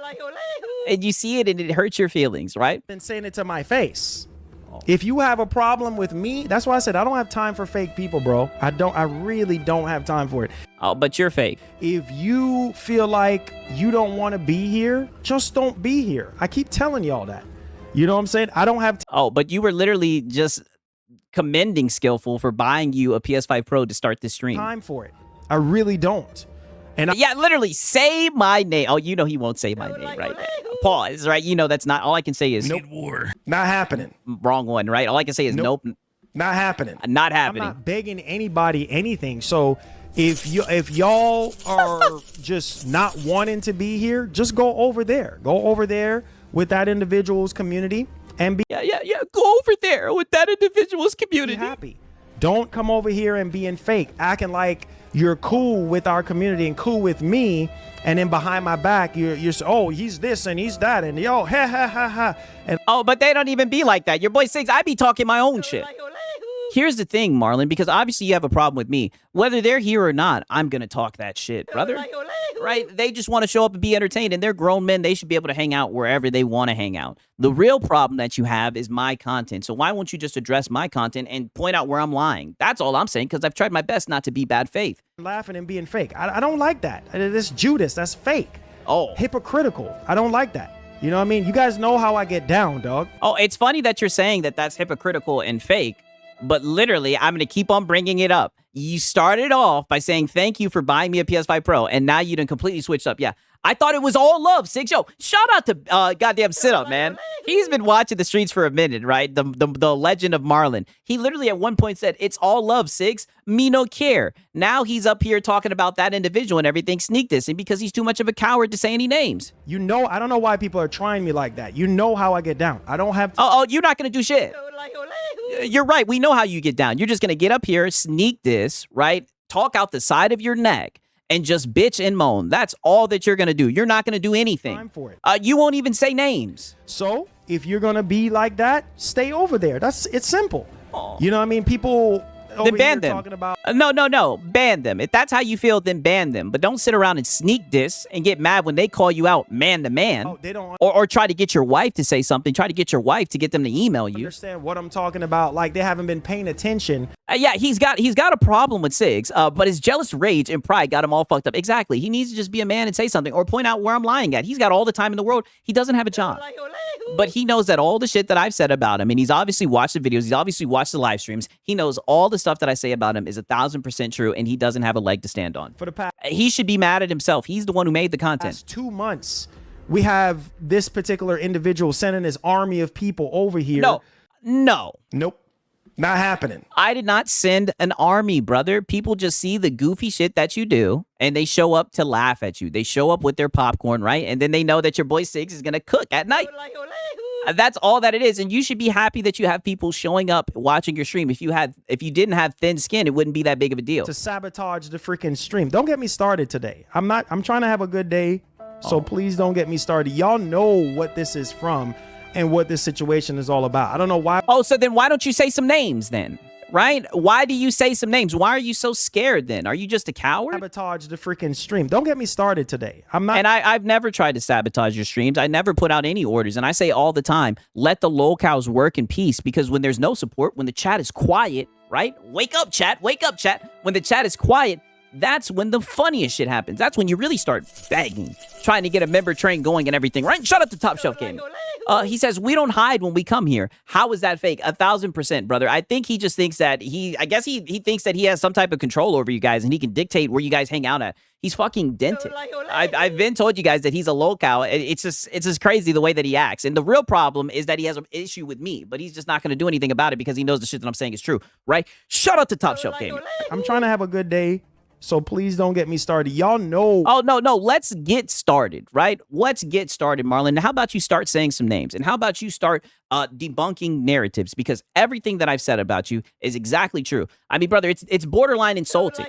And you see it, and it hurts your feelings, right? saying it to my face. If you have a problem with me, that's why I said I don't have time for fake people, bro. I really don't have time for it. Oh, but you're fake. If you feel like you don't want to be here, just don't be here. I keep telling y'all that. You know what I'm saying? I don't have Oh, but you were literally just commending Skillful for buying you a PS5 Pro to start this stream. time for it. I really don't. And Yeah, literally, say my name. Oh, you know he won't say my name, right? Pause, right? You know that's not, all I can say is not happening. wrong one, right? All I can say is nope, Not happening. not I'm happening. not begging anybody anything. So if y'all are just not wanting to be here, just go over there. Go over there with that individual's community and be Yeah. Go over there with that individual's community. happy. Don't come over here and being fake, acting like you're cool with our community and cool with me, and then behind my back you're oh, he's this and he's that and yo ha ha ha ha. And Oh, but they don't even be like that. Your boy Six, I be talking my own shit. Here's the thing, Marlon, because obviously you have a problem with me. Whether they're here or not, I'm going to talk that shit, brother. Right? They just want to show up and be entertained, and they're grown men. They should be able to hang out wherever they want to hang out. The real problem that you have is my content. So why won't you just address my content and point out where I'm lying? That's all I'm saying, because I've tried my best not to be bad faith. Laughing and being fake. I don't like that. This Judas, that's fake. Oh. Hypocritical. I don't like that. You know what I mean? You guys know how I get down, dog. Oh, it's funny that you're saying that that's hypocritical and fake, but literally, I'm going to keep on bringing it up. You started off by saying thank you for buying me a PS5 Pro, and now you done completely switched up. Yeah, I thought it was all love, Six. Yo, shout out to goddamn Sit Up, man. He's been watching the streets for a minute, right? The legend of Marlon. He literally at one point said, it's all love, Six. Me no care. Now he's up here talking about that individual and everything, sneak dissing, because he's too much of a coward to say any names. You know, I don't know why people are trying me like that. You know how I get down. I don't have... Oh, you're not going to do shit. You're right. We know how you get down. You're just going to get up here, sneak diss, right? Talk out the side of your neck and just bitch and moan. That's all that you're going to do. You're not going to do anything. Time for it. You won't even say names. So if you're going to be like that, stay over there. It's simple. You know what I mean? People over then ban here them. talking about... No. Ban them. If that's how you feel, then ban them. But don't sit around and sneak diss and get mad when they call you out man to man. Oh, they don't or try to get your wife to say something. Try to get your wife to get them to email you. understand what I'm talking about. Like, they haven't been paying attention. Yeah, he's got a problem with Sigs, but his jealous rage and pride got him all fucked up. Exactly. He needs to just be a man and say something or point out where I'm lying at. He's got all the time in the world. He doesn't have a job. But he knows that all the shit that I've said about him, and he's obviously watched the videos, he's obviously watched the live streams, he knows all the stuff that I say about him is 1,000% true, and he doesn't have a leg to stand on. For the past He should be mad at himself. He's the one who made the content. 2 months, we have this particular individual sending his army of people over here. No. Nope. Not happening. I did not send an army, brother. People just see the goofy shit that you do, and they show up to laugh at you. They show up with their popcorn, right? And then they know that your boy Six is going to cook at night. That's all that it is. And you should be happy that you have people showing up watching your stream. If you didn't have thin skin, it wouldn't be that big of a deal. To sabotage the freaking stream. Don't get me started today. I'm trying to have a good day. So please don't get me started. Y'all know what this is from and what this situation is all about. I don't know why. Oh, so then why don't you say some names then? Right? Why do you say some names? Why are you so scared then? Are you just a coward? Sabotage the freaking stream. Don't get me started today. I'm not. And I've never tried to sabotage your streams. I never put out any orders. And I say all the time, let the lolcows work in peace, because when there's no support, when the chat is quiet, right? Wake up, chat. Wake up, chat. When the chat is quiet, that's when the funniest shit happens. That's when you really start begging, trying to get a member train going and everything, right? Shut up to Top Shelf Gaming. He says, we don't hide when we come here. How is that fake? 1,000%, brother. I think he just thinks that he thinks that he has some type of control over you guys and he can dictate where you guys hang out at. He's fucking dented. I've been told you guys that he's a lolcow. It's just crazy the way that he acts. And the real problem is that he has an issue with me, but he's just not going to do anything about it because he knows the shit that I'm saying is true, right? Shut up to Top Shelf Gaming. I'm trying to have a good day. So please don't get me started. Y'all know. Oh, no. Let's get started, right? Let's get started, Marlon. How about you start saying some names? And how about you start debunking narratives? Because everything that I've said about you is exactly true. I mean, brother, it's borderline insulting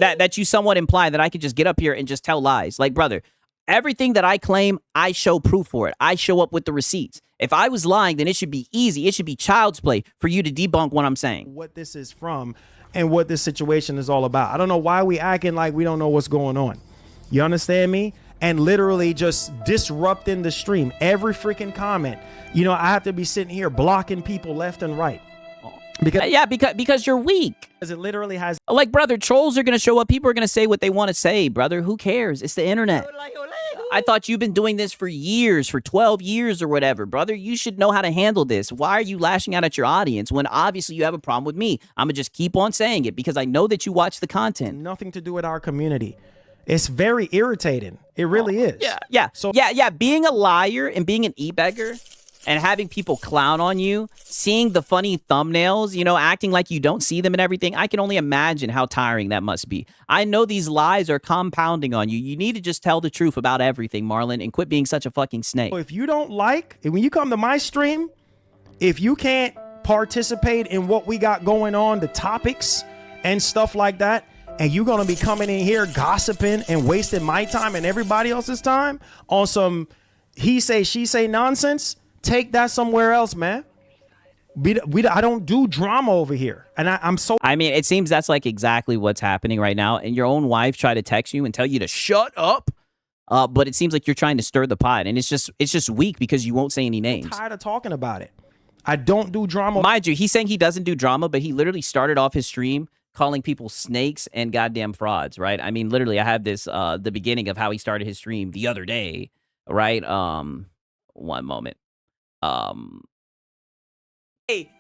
that you somewhat imply that I could just get up here and just tell lies. Like, brother, everything that I claim, I show proof for it. I show up with the receipts. If I was lying, then it should be easy. It should be child's play for you to debunk what I'm saying. What this is from and what this situation is all about. I don't know why we acting like we don't know what's going on. You understand me? And literally just disrupting the stream. Every freaking comment. You know, I have to be sitting here blocking people left and right. Because you're weak. Because it literally has... Like, brother, trolls are going to show up. People are going to say what they want to say, brother. Who cares? It's the internet. I thought you've been doing this for years, for 12 years or whatever, brother. You should know how to handle this. Why are you lashing out at your audience when obviously you have a problem with me? I'm going to just keep on saying it because I know that you watch the content. Nothing to do with our community. It's very irritating. It really is. Yeah. So being a liar and being an e-beggar and having people clown on you, seeing the funny thumbnails, you know, acting like you don't see them and everything, I can only imagine how tiring that must be. I know these lies are compounding on you. You need to just tell the truth about everything, Marlon, and quit being such a fucking snake. If you don't like, when you come to my stream, if you can't participate in what we got going on, the topics and stuff like that, and you're going to be coming in here gossiping and wasting my time and everybody else's time on some he say, she say nonsense, take that somewhere else, man. I don't do drama over here. And I'm so I mean, it seems that's like exactly what's happening right now. And your own wife tried to text you and tell you to shut up. But it seems like you're trying to stir the pot, and it's just weak because you won't say any names. tired of talking about it. I don't do drama. Mind you, he's saying he doesn't do drama, but he literally started off his stream calling people snakes and goddamn frauds, right? I mean, literally, I have this the beginning of how he started his stream the other day, right? One moment. Hey,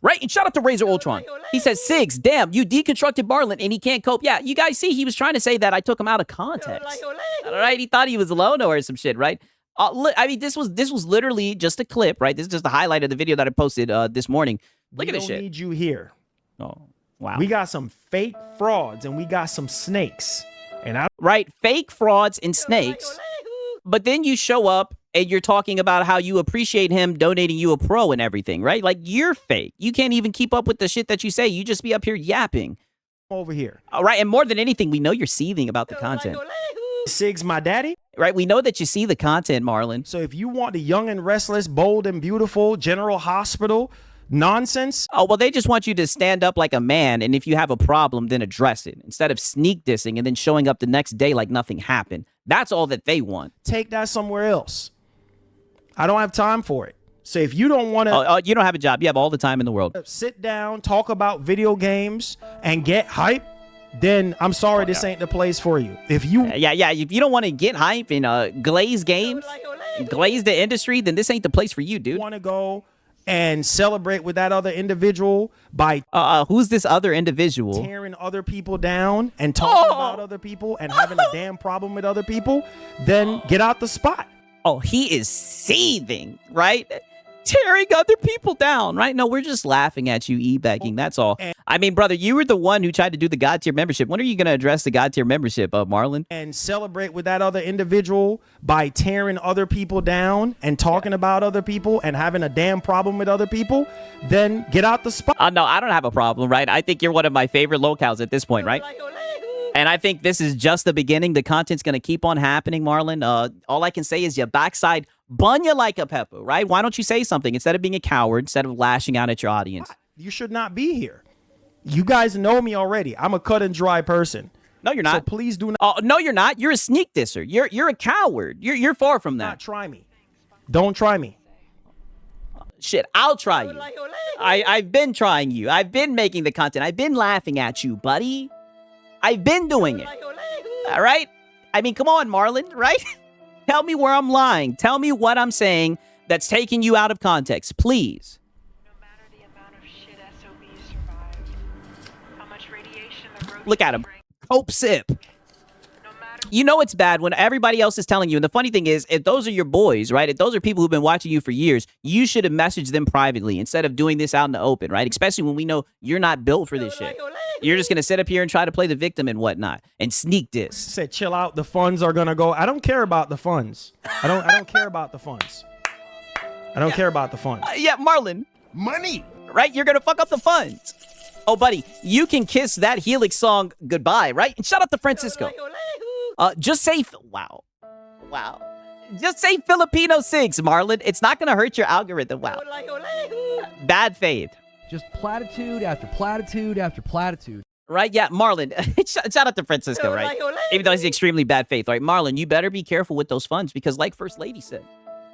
right, and shout out to Razor Ultron. He says, Sigs, damn, you deconstructed Marlon and he can't cope. Yeah, you guys see, he was trying to say that I took him out of context. All right, he thought he was Lono or some shit, right? I mean, this was literally just a clip, right? This is just a highlight of the video that I posted this morning. Look at this shit. We don't need you here. Oh, wow. We got some fake frauds and we got some snakes. And right, fake frauds and snakes. But then you show up and you're talking about how you appreciate him donating you a pro and everything, right? Like, you're fake. You can't even keep up with the shit that you say. You just be up here yapping. Over here. All right, and more than anything, we know you're seething about the content. Sig's my daddy. Right, we know that you see the content, Marlon. So if you want the young and restless, bold and beautiful General Hospital nonsense. Oh, well, they just want you to stand up like a man, and if you have a problem, then address it. Instead of sneak dissing and then showing up the next day like nothing happened. That's all that they want. Take that somewhere else. I don't have time for it. So if you don't want to... Oh, you don't have a job. You have all the time in the world. Sit down, talk about video games, and get hype, then I'm sorry, this ain't the place for you. If you... Yeah. If you don't want to get hype and glaze games, glaze the industry, then this ain't the place for you, dude. Want to go and celebrate with that other individual by... who's this other individual? Tearing other people down and talking about other people and having a damn problem with other people, then get out the spot. Oh, he is seething, right? Tearing other people down, right? No, we're just laughing at you, e-begging. That's all. I mean, brother, you were the one who tried to do the God tier membership. When are you going to address the God tier membership, Marlon? And celebrate with that other individual by tearing other people down and talking about other people and having a damn problem with other people, then get out the spot. No, I don't have a problem, right? I think you're one of my favorite locals at this point, right? And I think this is just the beginning. The content's going to keep on happening, Marlon. All I can say is your backside bun you like a pepper, right? Why don't you say something instead of being a coward, instead of lashing out at your audience? You should not be here. You guys know me already. I'm a cut and dry person. No, you're not. So please do not. Oh, no, you're not. You're a sneak disser. You're a coward. You're far from that. Not try me. Don't try me. Shit, I'll try you. I've been trying you. I've been making the content. I've been laughing at you, buddy. I've been doing it. All right? I mean, come on, Marlon, right? Tell me where I'm lying. Tell me what I'm saying that's taking you out of context, please. No matter the amount of shit SOBs survive, how much radiation the roaches Look at him. bring, Cope sip. no matter You know it's bad when everybody else is telling you. And the funny thing is, if those are your boys, right? If those are people who've been watching you for years, you should have messaged them privately instead of doing this out in the open, right? Especially when we know you're not built for this shit. You're just going to sit up here and try to play the victim and whatnot and sneak this. Said chill out. The funds are going to go. I don't care about the funds. I don't care about the funds. I don't care about the funds. Yeah, Marlon. Money. Right? You're going to fuck up the funds. Oh, buddy, you can kiss that Helix song goodbye, right? And shout out to Francisco. Just say, wow. Just say Filipino Sigs, Marlon. It's not going to hurt your algorithm. Wow. Bad faith. Just platitude after platitude after platitude. Right? Yeah, Marlon. Shout out to Francisco, right? Even though he's extremely bad faith, right? Marlon, you better be careful with those funds because like First Lady said,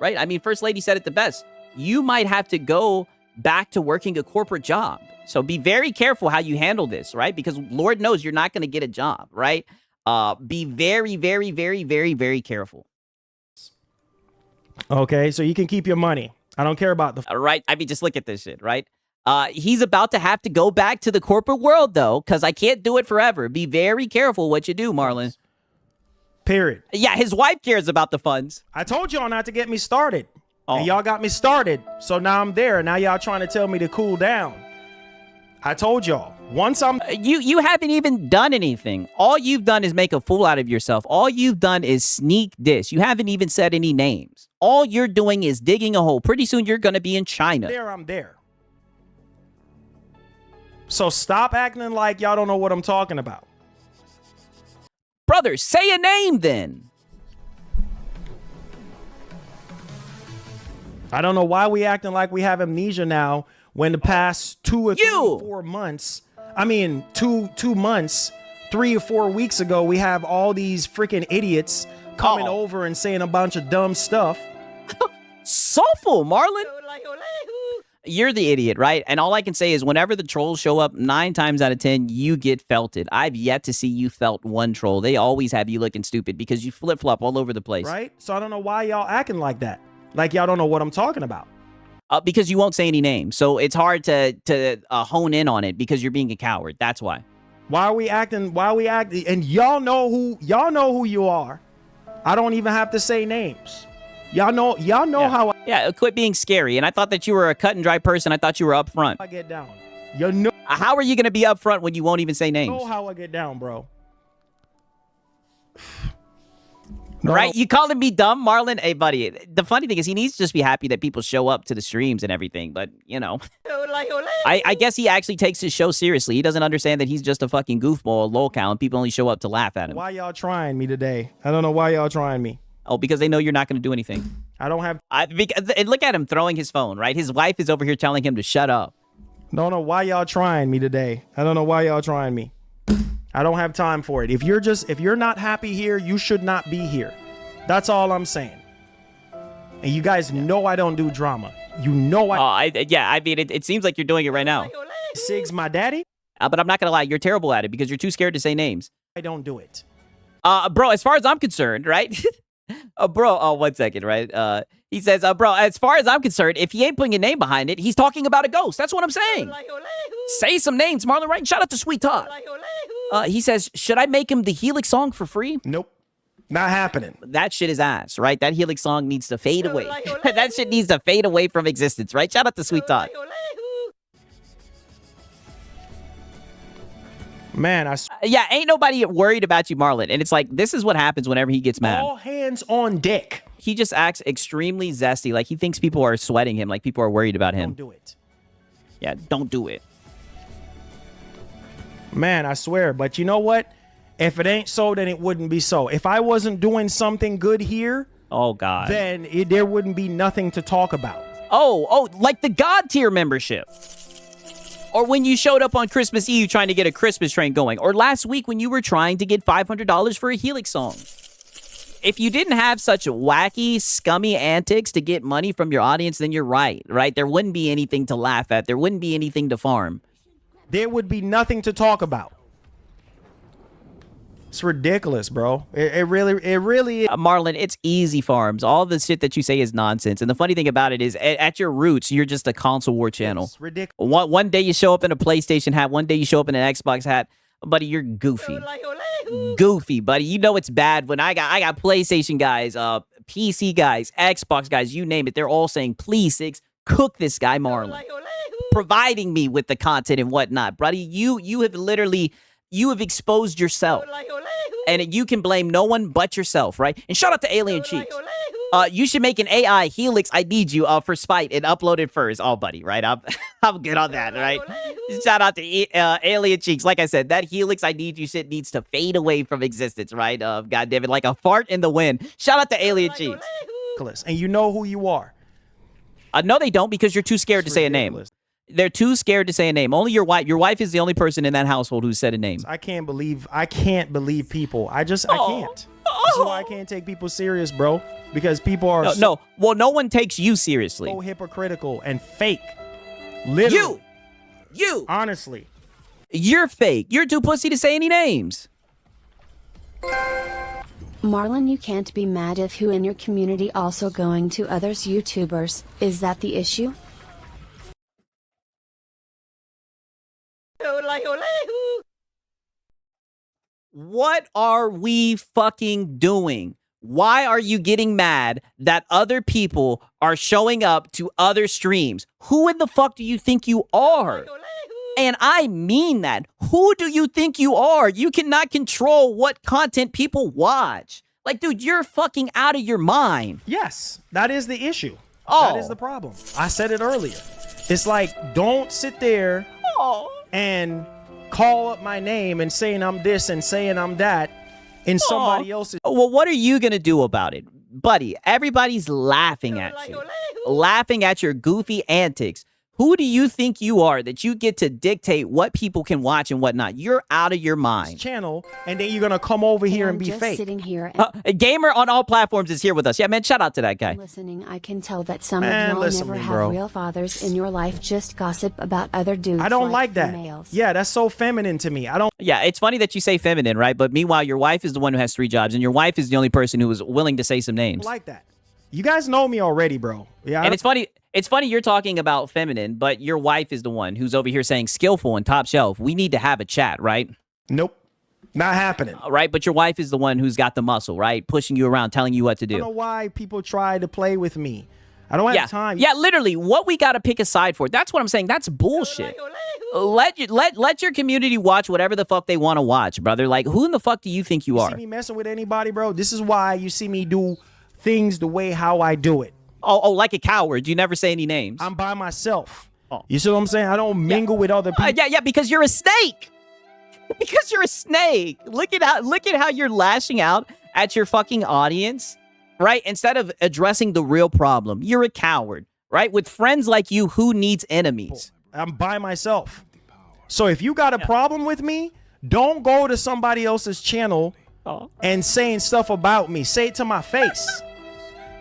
right? I mean, First Lady said it the best. You might have to go back to working a corporate job. So be very careful how you handle this, right? Because Lord knows you're not going to get a job, right? Be very, very, very, very, very careful. Okay, so you can keep your money. I don't care about the... All right? I mean, just look at this shit, right? He's about to have to go back to the corporate world, though, because I can't do it forever. Be very careful what you do, Marlon. Period. Yeah, his wife cares about the funds. I told y'all not to get me started. Oh. And y'all got me started. So now I'm there. Now y'all trying to tell me to cool down. I told y'all. Once I'm... You haven't even done anything. All you've done is make a fool out of yourself. All you've done is sneak diss. You haven't even said any names. All you're doing is digging a hole. Pretty soon you're going to be in China. I'm there. So stop acting like y'all don't know what I'm talking about. Brother, say a name then. I don't know why we acting like we have amnesia now when the past 2 or 3 You! or 4 months, I mean, 2 months, 3 or 4 weeks ago, we have all these freaking idiots coming over and saying a bunch of dumb stuff. Soulful, Marlon. You're the idiot, right? And all I can say is whenever the trolls show up, 9 times out of 10, you get felted. I've yet to see you felt one troll. They always have you looking stupid because you flip-flop all over the place. Right? So I don't know why y'all acting like that. Like y'all don't know what I'm talking about. Because you won't say any names. So it's hard to hone in on it because you're being a coward. That's why. Why are we acting? And y'all know who you are. I don't even have to say names. Y'all know how Yeah, quit being scary. And I thought that you were a cut and dry person. I thought you were up front. I get down. You know How are you going to be up front when you won't even say names? how I get down, bro. Right? You calling me dumb, Marlon? Hey, buddy, the funny thing is he needs to just be happy that people show up to the streams and everything. But, you know, I guess he actually takes his show seriously. He doesn't understand that he's just a fucking goofball, lolcow, and people only show up to laugh at him. Why y'all trying me today? I don't know why y'all trying me. Oh, because they know you're not going to do anything. I don't have... And look at him throwing his phone, right? His wife is over here telling him to shut up. Don't know why y'all trying me today. I don't know why y'all trying me. I don't have time for it. If you're not happy here, you should not be here. That's all I'm saying. And you guys know I don't do drama. You know I mean, it seems like you're doing it right now. Sig's my daddy. But I'm not going to lie, you're terrible at it because you're too scared to say names. I don't do it. Bro, as far as I'm concerned, right? Bro, 1 second, right? He says, bro, as far as I'm concerned, if he ain't putting a name behind it, he's talking about a ghost. That's what I'm saying. Say some names, Marlon, right? Shout out to Sweet Todd. He says, should I make him the Helix song for free? Nope. Not happening. That shit is ass, right? That Helix song needs to fade away. That shit needs to fade away from existence, right? Shout out to Sweet Todd. Man, yeah, ain't nobody worried about you, Marlon. And it's like, this is what happens whenever he gets mad. All hands on deck. He just acts extremely zesty. Like, he thinks people are sweating him. Like, people are worried about him. Don't do it. Yeah, don't do it. Man, I swear. But you know what? If it ain't so, then it wouldn't be so. If I wasn't doing something good here, oh God, then there wouldn't be nothing to talk about. Oh, like the God tier membership. Or when you showed up on Christmas Eve trying to get a Christmas train going. Or last week when you were trying to get $500 for a Helix song. If you didn't have such wacky, scummy antics to get money from your audience, then you're right? There wouldn't be anything to laugh at. There wouldn't be anything to farm. There would be nothing to talk about. It's ridiculous, bro. It really is. Marlon, it's easy farms. All the shit that you say is nonsense. And the funny thing about it is, at your roots, you're just a console war channel. It's ridiculous. One day you show up in a PlayStation hat. One day you show up in an Xbox hat. Buddy, you're goofy. Goofy, buddy. You know it's bad when I got PlayStation guys, PC guys, Xbox guys, you name it. They're all saying, please, Six, cook this guy, Marlon. Providing me with the content and whatnot. Buddy, you have literally... You have exposed yourself, and you can blame no one but yourself, right? And shout out to Alien Cheeks. You should make an AI Helix I need you for spite and upload it first. Oh, buddy, right? I'm good on that, right? Shout out to Alien Cheeks. Like I said, that Helix I need you shit needs to fade away from existence, right? God damn it, like a fart in the wind. Shout out to Alien Cheeks. And you know who you are. No, they don't, because you're too scared to say a name. They're too scared to say a name. Only your wife. Your wife is the only person in that household who said a name. I can't believe people. I can't. This is why I can't take people serious, bro. Because people are no. Well, no one takes you seriously. So hypocritical and fake. Literally. You. Honestly. You're fake. You're too pussy to say any names. Marlon, you can't be mad if who in your community also going to others YouTubers. Is that the issue? What are we fucking doing? Why are you getting mad that other people are showing up to other streams? Who in the fuck do you think you are? And I mean that. Who do you think you are? You cannot control what content people watch. Like, dude, you're fucking out of your mind. Yes, that is the issue. Oh. That is the problem. I said it earlier. It's like, don't sit there and call up my name and saying I'm this and saying I'm that in somebody else's. Well, what are you going to do about it? Buddy, everybody's laughing at you. Laughing at your goofy antics. Who do you think you are that you get to dictate what people can watch and whatnot? You're out of your mind. Channel, and then you're gonna come over here and be just fake. Sitting here A gamer on all platforms is here with us. Yeah, man, shout out to that guy. listening, I can tell that some Man, of y'all listen never to me, have bro. real fathers in your life. Just gossip about other dudes. I don't like that. Females. Yeah, that's so feminine to me. I don't Yeah, it's funny that you say feminine, right? But meanwhile, your wife is the one who has 3 jobs, and your wife is the only person who is willing to say some names. like that. You guys know me already, bro. Yeah, And it's funny. It's funny you're talking about feminine, but your wife is the one who's over here saying skillful and top shelf. We need to have a chat, right? nope, not happening. Right, but your wife is the one who's got the muscle, right? Pushing you around, telling you what to I don't know do. why people try to play with me. I don't have Yeah, time. yeah, literally. What we got to pick a side for? That's what I'm saying. That's bullshit. Let your community watch whatever the fuck they want to watch, brother. Like, who in the fuck do you think you You are? see me messing with anybody, bro? This is why you see me do things the way how I do it. Oh, like a coward. You never say any names. I'm by myself. Oh. You see what I'm saying? I don't mingle with other people. Yeah, because you're a snake. Because you're a snake. Look at how you're lashing out at your fucking audience, right? Instead of addressing the real problem, you're a coward, right? With friends like you, who needs enemies? I'm by myself. So if you got a problem with me, don't go to somebody else's channel and saying stuff about me. Say it to my face.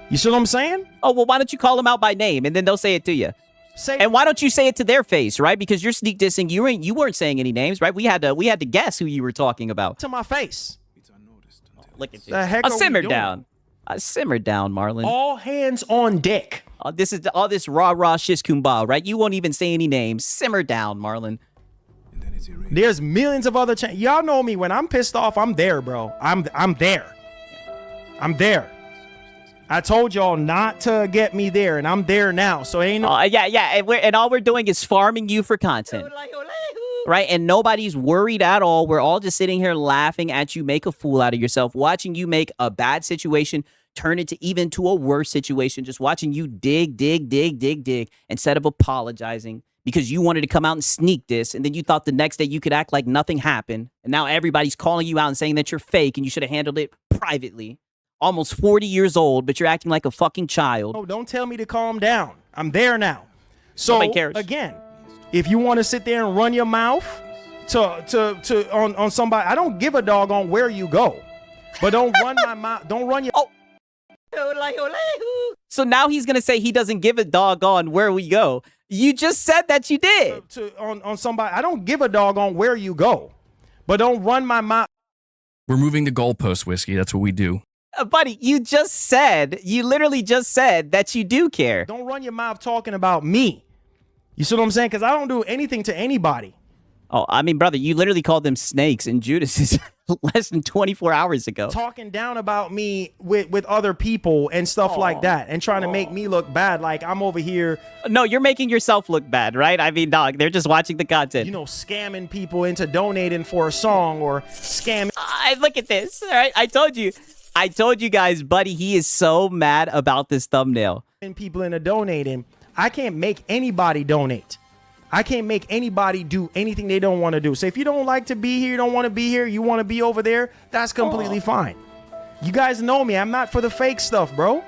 You see what I'm saying? Oh, well, why don't you call them out by name and then they'll say it to you? Say And why don't you say it to their face, right? Because you're sneak dissing. You weren't saying any names, right? We had to guess who you were talking about. to my face. Look at you. The heck are we Simmer doing? down. Simmer down, Marlon. All hands on deck. This is all this rah shish kumbah, right? You won't even say any names. Simmer down, Marlon. There's millions of other channels. Y'all know me. When I'm pissed off, I'm there, bro. I'm there. I'm there. I told y'all not to get me there, and I'm there now. So ain't no. Yeah, and all we're doing is farming you for content, right? And nobody's worried at all. We're all just sitting here laughing at you make a fool out of yourself, watching you make a bad situation turn it to even to a worse situation, just watching you dig instead of apologizing because you wanted to come out and sneak this, and then you thought the next day you could act like nothing happened, and now everybody's calling you out and saying that you're fake and you should have handled it privately. Almost 40 years old, but you're acting like a fucking child. No, don't tell me to calm down. I'm there now. So Nobody cares. again, if you want to sit there and run your mouth on somebody, I don't give a dog on where you go, but don't run my mouth. Don't run your. Oh. So now he's gonna say he doesn't give a doggone where we go. You just said that you did. On somebody. I don't give a dog on where you go, but don't run my mouth. We're moving the goalpost, Whiskey. That's what we do. Buddy, you literally just said that you do care. Don't run your mouth talking about me. You see what I'm saying? Because I don't do anything to anybody. Oh, I mean, brother, you literally called them snakes and Judas less than 24 hours ago. Talking down about me with other people and stuff like that, and trying to make me look bad, like I'm over here. No, you're making yourself look bad, right? I mean, dog, they're just watching the content. You know, scamming people into donating for a song or scamming. Look at this, all right? I told you guys, buddy, he is so mad about this thumbnail. People into donating. I can't make anybody donate. I can't make anybody do anything they don't want to do. So if you don't like to be here, you don't want to be here, you want to be over there, that's completely fine. You guys know me. I'm not for the fake stuff, bro.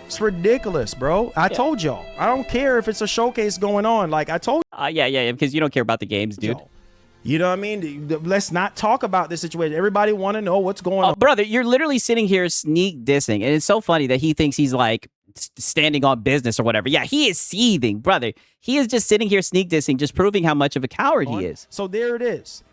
It's ridiculous, bro. I told y'all. I don't care if it's a showcase going on. Like I told Yeah, because you don't care about the games, dude. y'all. You know what I mean? Let's not talk about this situation. Everybody want to know what's going on. Brother, you're literally sitting here sneak dissing, and it's so funny that he thinks he's like standing on business or whatever. Yeah, he is seething, brother. He is just sitting here sneak dissing, just proving how much of a coward he is. So there it is.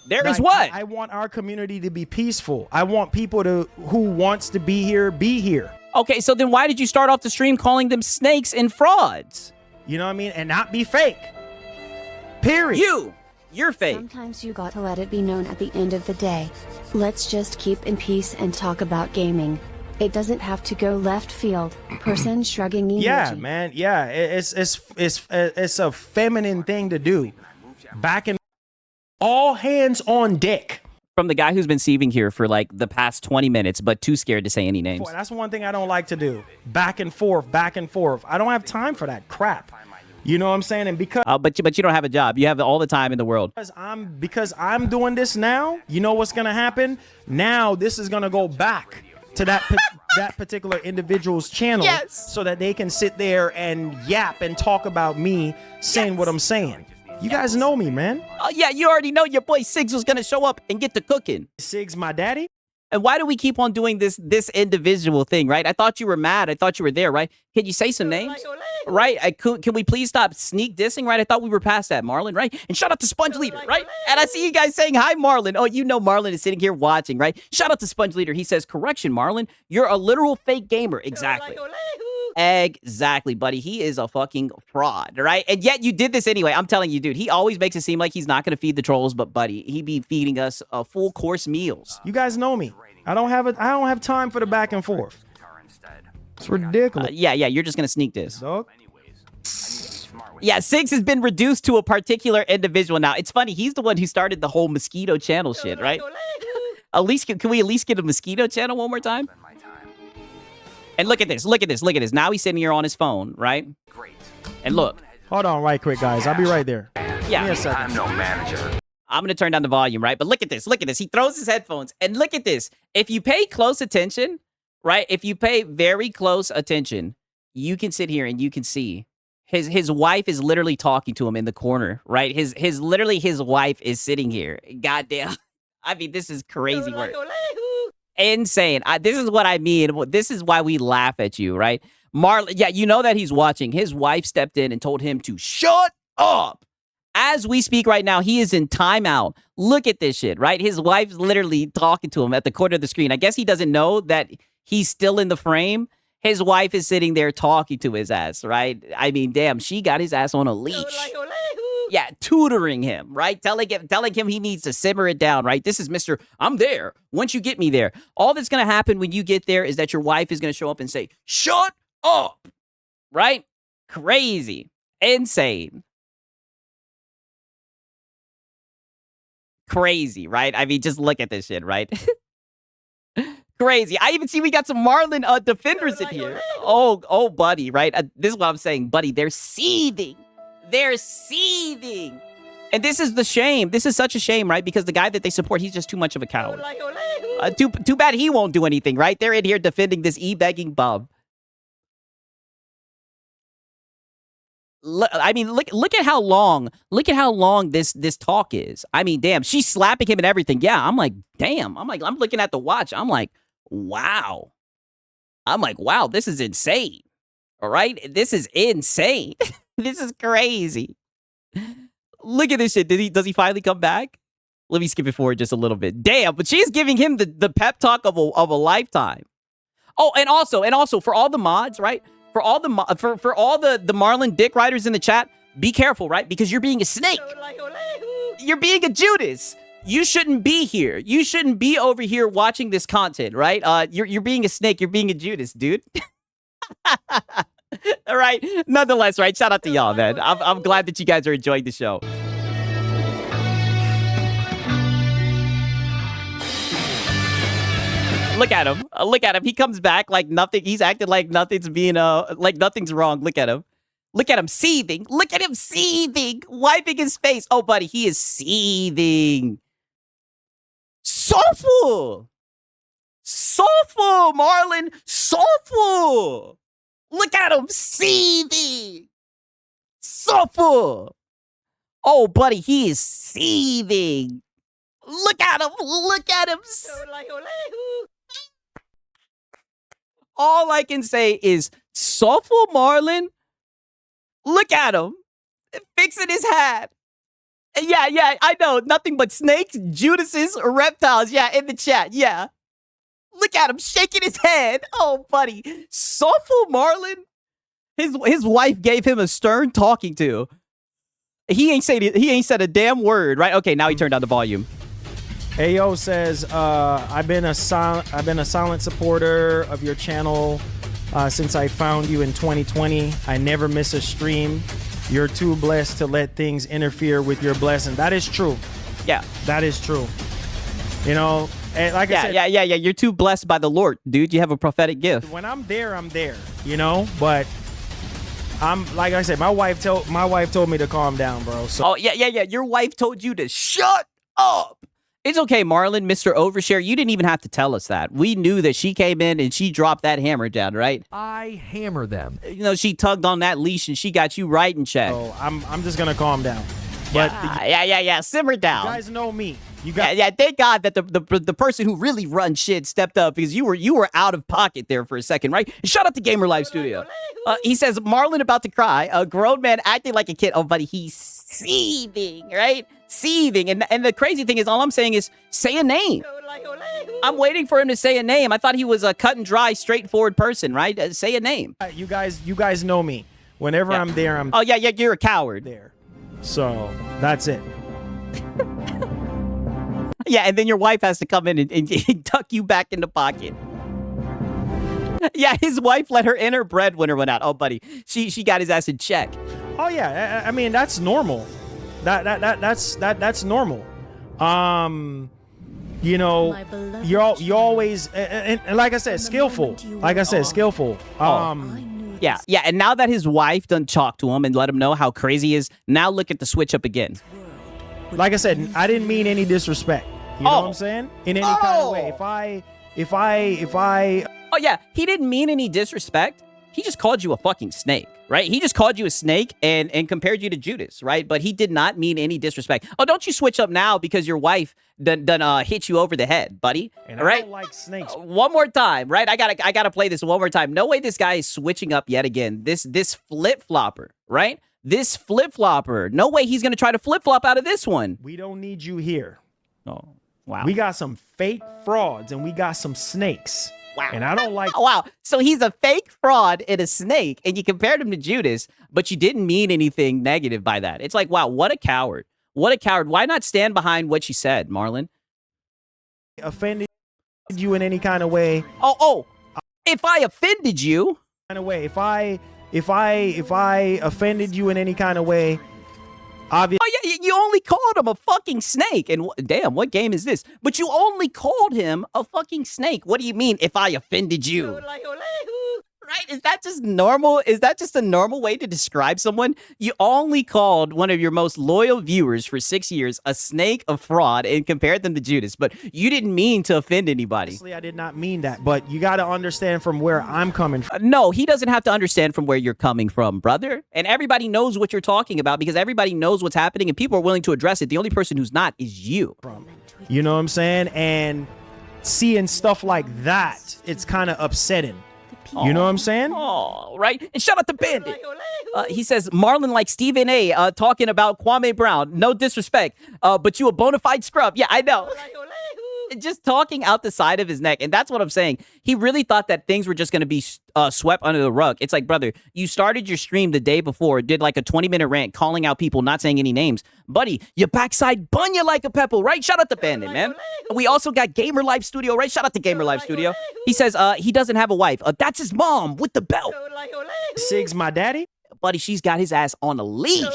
There is Like, what? I want our community to be peaceful. I want people who wants to be here, be here. Okay, so then why did you start off the stream calling them snakes and frauds? You know what I mean? And not be fake. Period. You're fake. Sometimes you got to let it be known at the end of the day. Let's just keep in peace and talk about gaming. It doesn't have to go left field. Person shrugging emoji. Yeah, man. Yeah, it's a feminine thing to do. Back in all hands on deck. From the guy who's been sieving here for like the past 20 minutes, but too scared to say any names. Boy, that's one thing I don't like to do. Back and forth, back and forth. I don't have time for that crap. You know what I'm saying? And because But you don't have a job. You have all the time in the world. because I'm doing this now, you know what's gonna happen? Now this is gonna go back to that that particular individual's channel Yes. so that they can sit there and yap and talk about me saying what I'm saying. You guys know me, man. Oh, yeah, you already know your boy Siggs was going to show up and get to cooking. Siggs, my daddy. And why do we keep on doing this individual thing, right? I thought you were mad. I thought you were there, right? Can you say some names? Right? Can we please stop sneak dissing, right? I thought we were past that, Marlon, right? And shout out to Sponge Leader, right? And I see you guys saying hi, Marlon. Oh, you know Marlon is sitting here watching, right? Shout out to Sponge Leader. He says, correction, Marlon. You're a literal fake gamer. Exactly. Exactly, buddy. He is a fucking fraud, right? And yet you did this anyway. I'm telling you, dude, he always makes it seem like he's not going to feed the trolls, but buddy, he be feeding us full course meals. You guys know me. I don't have time for the back and forth. It's ridiculous. Yeah, you're just going to sneak this. Dog. Yeah, Siggs has been reduced to a particular individual now. It's funny, he's the one who started the whole mosquito channel shit, right? At least can we at least get a mosquito channel one more time? And look at this. Now he's sitting here on his phone, right? And look. Hold on right quick, guys. I'll be right there. Yeah. Give me a second. I'm no manager. I'm going to turn down the volume, right? But look at this. He throws his headphones. And look at this. If you pay close attention, right? If you pay very close attention, you can sit here and you can see his wife is literally talking to him in the corner, right? His wife is sitting here. Goddamn. I mean, this is crazy work. Insane. This is what I mean. This is why we laugh at you, right? Marlon, yeah, you know that he's watching. His wife stepped in and told him to shut up. As we speak right now, he is in timeout. Look at this shit, right? His wife's literally talking to him at the corner of the screen. I guess he doesn't know that he's still in the frame. His wife is sitting there talking to his ass, right? I mean, damn, she got his ass on a leash. Yeah, tutoring him, right? Telling him he needs to simmer it down, right? This is Mr. I'm there once you get me there. All that's going to happen when you get there is that your wife is going to show up and say, shut up, right? Crazy. Insane. Crazy, right? I mean, just look at this shit, right? Crazy. I even see we got some Marlon defenders in here. Oh, buddy, right? This is what I'm saying, buddy. They're seething. They're seething. And this is the shame. This is such a shame, right? Because the guy that they support, he's just too much of a coward. Too bad he won't do anything, right? They're in here defending this e-begging bum. Look at how long this talk is. I mean, damn, she's slapping him and everything. Yeah, I'm like, damn. I'm looking at the watch. I'm like, wow. This is insane. All right? This is insane. This is crazy. Look at this shit. Does he finally come back? Let me skip it forward just a little bit. Damn, but she's giving him the pep talk of a lifetime. Oh, and also for all the mods, right? For all the Marlon dick riders in the chat, be careful, right? Because you're being a snake. You're being a Judas. You shouldn't be here. You shouldn't be over here watching this content, right? You're being a snake. You're being a Judas, dude. All right. Nonetheless, right? Shout out to y'all, man. I'm glad that you guys are enjoying the show. Look at him. Look at him. He comes back like nothing. He's acting like nothing's being like nothing's wrong. Look at him. Look at him seething. Look at him seething. Wiping his face. Oh, buddy, he is seething. Soulful. Soulful, Marlon. Soulful. Look at him seething. Soulful. Oh, buddy, he is seething. Look at him. Look at him. All I can say is soulful Marlon. Look at him. Fixing his hat. Yeah, I know. Nothing but snakes, Judases, reptiles. Yeah, in the chat. Yeah. Look at him shaking his head. Oh, buddy. Soulful Marlon. His wife gave him a stern talking to. He ain't said a damn word, right? Okay, now he turned down the volume. Ayo says, I've been a silent supporter of your channel since I found you in 2020. I never miss a stream. You're too blessed to let things interfere with your blessing. That is true. Yeah. That is true. You know, and like I said, yeah. You're too blessed by the Lord, dude. You have a prophetic gift. When I'm there, you know, but I'm like I said, my wife told me to calm down, bro. So yeah. Your wife told you to shut up. It's okay, Marlon, Mr. Overshare. You didn't even have to tell us that. We knew that she came in and she dropped that hammer down, right? I hammer them. You know, she tugged on that leash and she got you right in check. So I'm just gonna calm down. But Yeah. Simmer down. you guys know me. You guys. Yeah, thank God that the person who really runs shit stepped up because you were out of pocket there for a second, right? And shout out to Gamer Live Studio. He says, Marlon about to cry. A grown man acting like a kid. Oh, buddy, he's seething, right? Seething. And the crazy thing is, all I'm saying is say a name. I'm waiting for him to say a name. I thought he was a cut and dry, straightforward person, right? Say a name. You guys know me. Whenever I'm there, I'm Oh, yeah, you're a coward. there. So that's it. Yeah, and then your wife has to come in and tuck you back in the pocket. Yeah, his wife let her inner breadwinner went out. Oh, buddy, she got his ass in check. Oh yeah, I mean that's normal. That's normal. You know, you always and like I said, skillful. Like I said, skillful. Yeah, and now that his wife done talked to him and let him know how crazy he is, now look at the switch up again. Like I said, I didn't mean any disrespect. You know what I'm saying? In any kind of way. If I Oh, yeah, he didn't mean any disrespect. He just called you a fucking snake, right? He just called you a snake and compared you to Judas, right? But he did not mean any disrespect. Oh, don't you switch up now because your wife done hit you over the head, buddy. and All right? I don't like snakes. One more time, right? I gotta play this one more time. No way this guy is switching up yet again. This flip-flopper, right? This flip-flopper. No way he's gonna try to flip-flop out of this one. We don't need you here. Oh, wow. We got some fake frauds and we got some snakes. Wow. And I don't like Oh, wow. So he's a fake fraud and a snake, and you compared him to Judas, but you didn't mean anything negative by that. It's like, wow, what a coward. What a coward. Why not stand behind what you said, Marlon? offended you in any kind of way. Oh, if I offended you. If I offended you in any kind of way, obviously. Oh, yeah, you only called him a fucking snake. And damn, what game is this? But you only called him a fucking snake. What do you mean if I offended you? Right? Is that just normal? Is that just a normal way to describe someone? You only called one of your most loyal viewers for 6 years a snake, a fraud, and compared them to Judas. But you didn't mean to offend anybody. Honestly, I did not mean that. But you got to understand from where I'm coming from. No, he doesn't have to understand from where you're coming from, brother. And everybody knows what you're talking about because everybody knows what's happening and people are willing to address it. The only person who's not is you. You know what I'm saying? And seeing stuff like that, it's kind of upsetting. You know what I'm saying? Oh, right. And shout out to Bandit. He says, Marlon like Stephen A. Talking about Kwame Brown. No disrespect, but you a bona fide scrub. Yeah, I know. Just talking out the side of his neck. And that's what I'm saying. He really thought that things were just going to be swept under the rug. It's like, brother, you started your stream the day before, did like a 20-minute rant calling out people, not saying any names. Buddy, your backside bun you like a pebble, right? Shout out to Bandit, man. We also got Gamer Live Studio, right? Shout out to Gamer Live Studio. He says he doesn't have a wife. That's his mom with the belt. Sig's my daddy. Buddy, she's got his ass on a leash.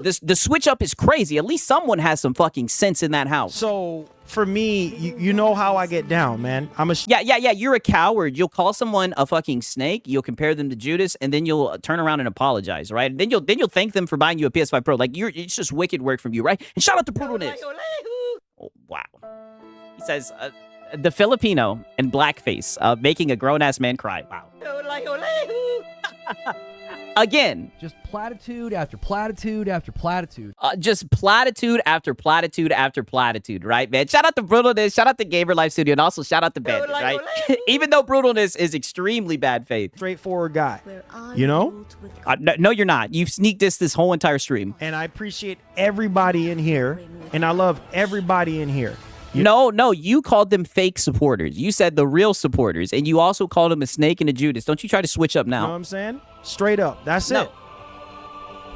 The switch up is crazy. At least someone has some fucking sense in that house. So for me, you know how I get down, man. I'm a Yeah. You're a coward. You'll call someone a fucking snake. You'll compare them to Judas, and then you'll turn around and apologize, right? Then you'll thank them for buying you a PS5 Pro. Like it's just wicked work from you, right? And shout out to Brutalness. Oh, wow. He says the Filipino and blackface making a grown ass man cry. Wow. Again. Just platitude after platitude after platitude. Just platitude after platitude after platitude, right, man? Shout out to Brutalness, shout out to Gamer Life Studio, and also shout out to Bandit, right? Even though Brutalness is extremely bad faith. straightforward guy, you know? No, you're not. You've sneaked this whole entire stream. And I appreciate everybody in here, and I love everybody in here. No, you called them fake supporters. You said the real supporters, and you also called them a snake and a Judas. Don't you try to switch up now. You know what I'm saying? Straight up. That's No. it.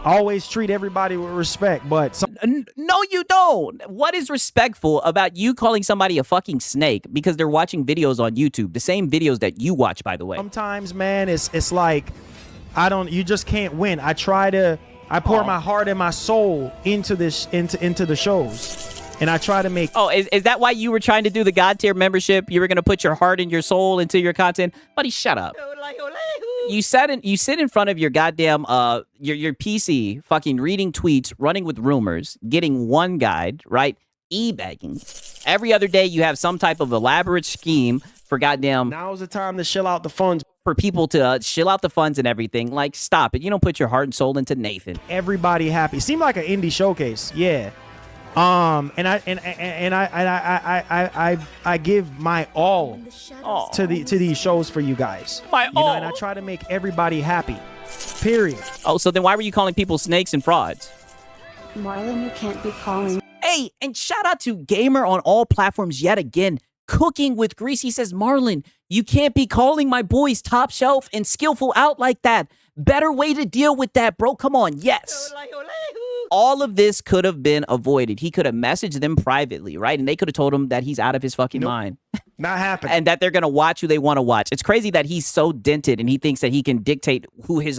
Always treat everybody with respect, but No, you don't. What is respectful about you calling somebody a fucking snake because they're watching videos on YouTube? The same videos that you watch, by the way. sometimes, man, it's like you just can't win. I pour my heart and my soul into the shows. And I try to make... Oh, is that why you were trying to do the God tier membership? You were going to put your heart and your soul into your content? Buddy, shut up. You sit in front of your goddamn your PC, fucking reading tweets, running with rumors, getting one guide, right? E-begging. Every other day you have some type of elaborate scheme for goddamn Now's the time to shill out the funds. for people to shill out the funds and everything. Like, stop it. You don't put your heart and soul into Nathan. Everybody happy. Seemed like an indie showcase. Yeah. And I give my all to these shows for you guys. My all. And I try to make everybody happy. Period. Oh, so then why were you calling people snakes and frauds? Marlon, you can't be calling. Hey, and shout out to Gamer on all platforms yet again. Cooking with Grease. He says, Marlon, you can't be calling my boys Top Shelf and Skillful out like that. Better way to deal with that, bro. Come on. Yes. All of this could have been avoided. He could have messaged them privately, right? And they could have told him that he's out of his fucking mind. Not happening. And that they're going to watch who they want to watch. It's crazy that he's so dented and he thinks that he can dictate who his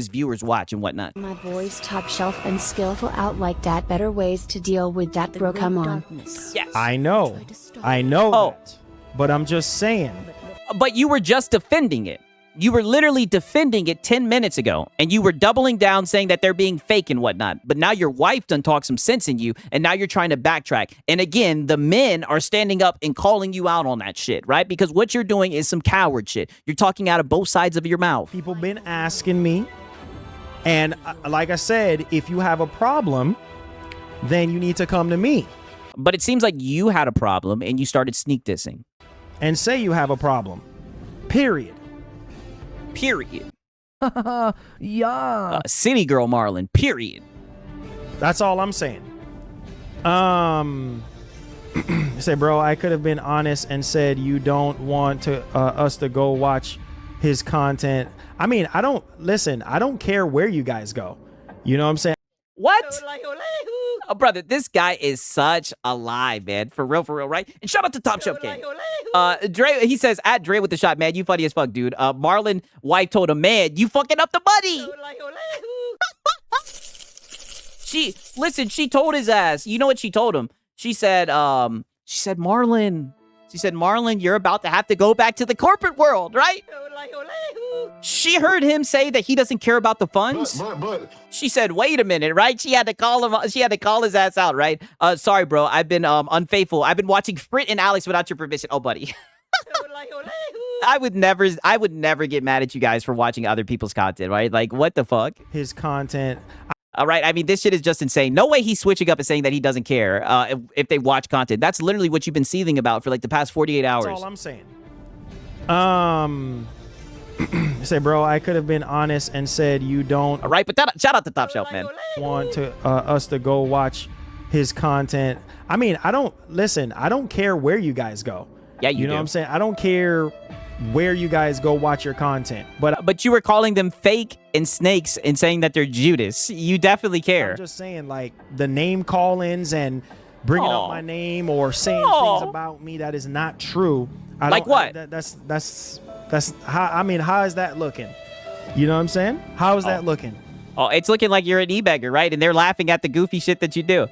viewers watch and whatnot. My boys Top Shelf and Skillful out like that. Better ways to deal with that, bro. Come on. Yes. I know that. But I'm just saying. But you were just defending it. You were literally defending it 10 minutes ago, and you were doubling down saying that they're being fake and whatnot. But now your wife done talked some sense in you, and now you're trying to backtrack. And again, the men are standing up and calling you out on that shit, right? Because what you're doing is some coward shit. You're talking out of both sides of your mouth. People been asking me, and like I said, if you have a problem, then you need to come to me. But it seems like you had a problem, and you started sneak dissing. And say you have a problem. Period. Period. Yeah. City girl Marlon. Period. That's all I'm saying. Say, bro, I could have been honest and said you don't want to us to go watch his content. I mean, I don't care where you guys go. You know what I'm saying? What? Oh, brother, this guy is such a lie, man. For real, right? And shout out to Top Shelf Game. Dre, he says, at Dre with the shot, man, you funny as fuck, dude. Marlon wife told him, man, you fucking up the money. She told his ass. You know what she told him? She said, Marlon, you're about to have to go back to the corporate world, right? She heard him say that he doesn't care about the funds. But. She said, wait a minute, right? She had to call him. She had to call his ass out, right? Sorry, bro. I've been unfaithful. I've been watching Frit and Alex without your permission. Oh, buddy. I would never get mad at you guys for watching other people's content, right? Like, what the fuck? His content. All right. I mean, this shit is just insane. No way he's switching up and saying that he doesn't care if they watch content. That's literally what you've been seething about for like the past 48 hours. That's all I'm saying. Say, bro, I could have been honest and said you don't. All right, but shout out to Top Shelf, man. Want to us to go watch his content. I mean, I don't care where you guys go. Yeah, you know what I'm saying? I don't care where you guys go watch your content. But you were calling them fake and snakes and saying that they're Judas. You definitely care. I'm just saying, like, the name call-ins and bringing up my name or saying things about me that is not true. Like what? That's how. I mean, how is that looking? You know what I'm saying? How is that looking? Oh, it's looking like you're an e-beggar, right? And they're laughing at the goofy shit that you do.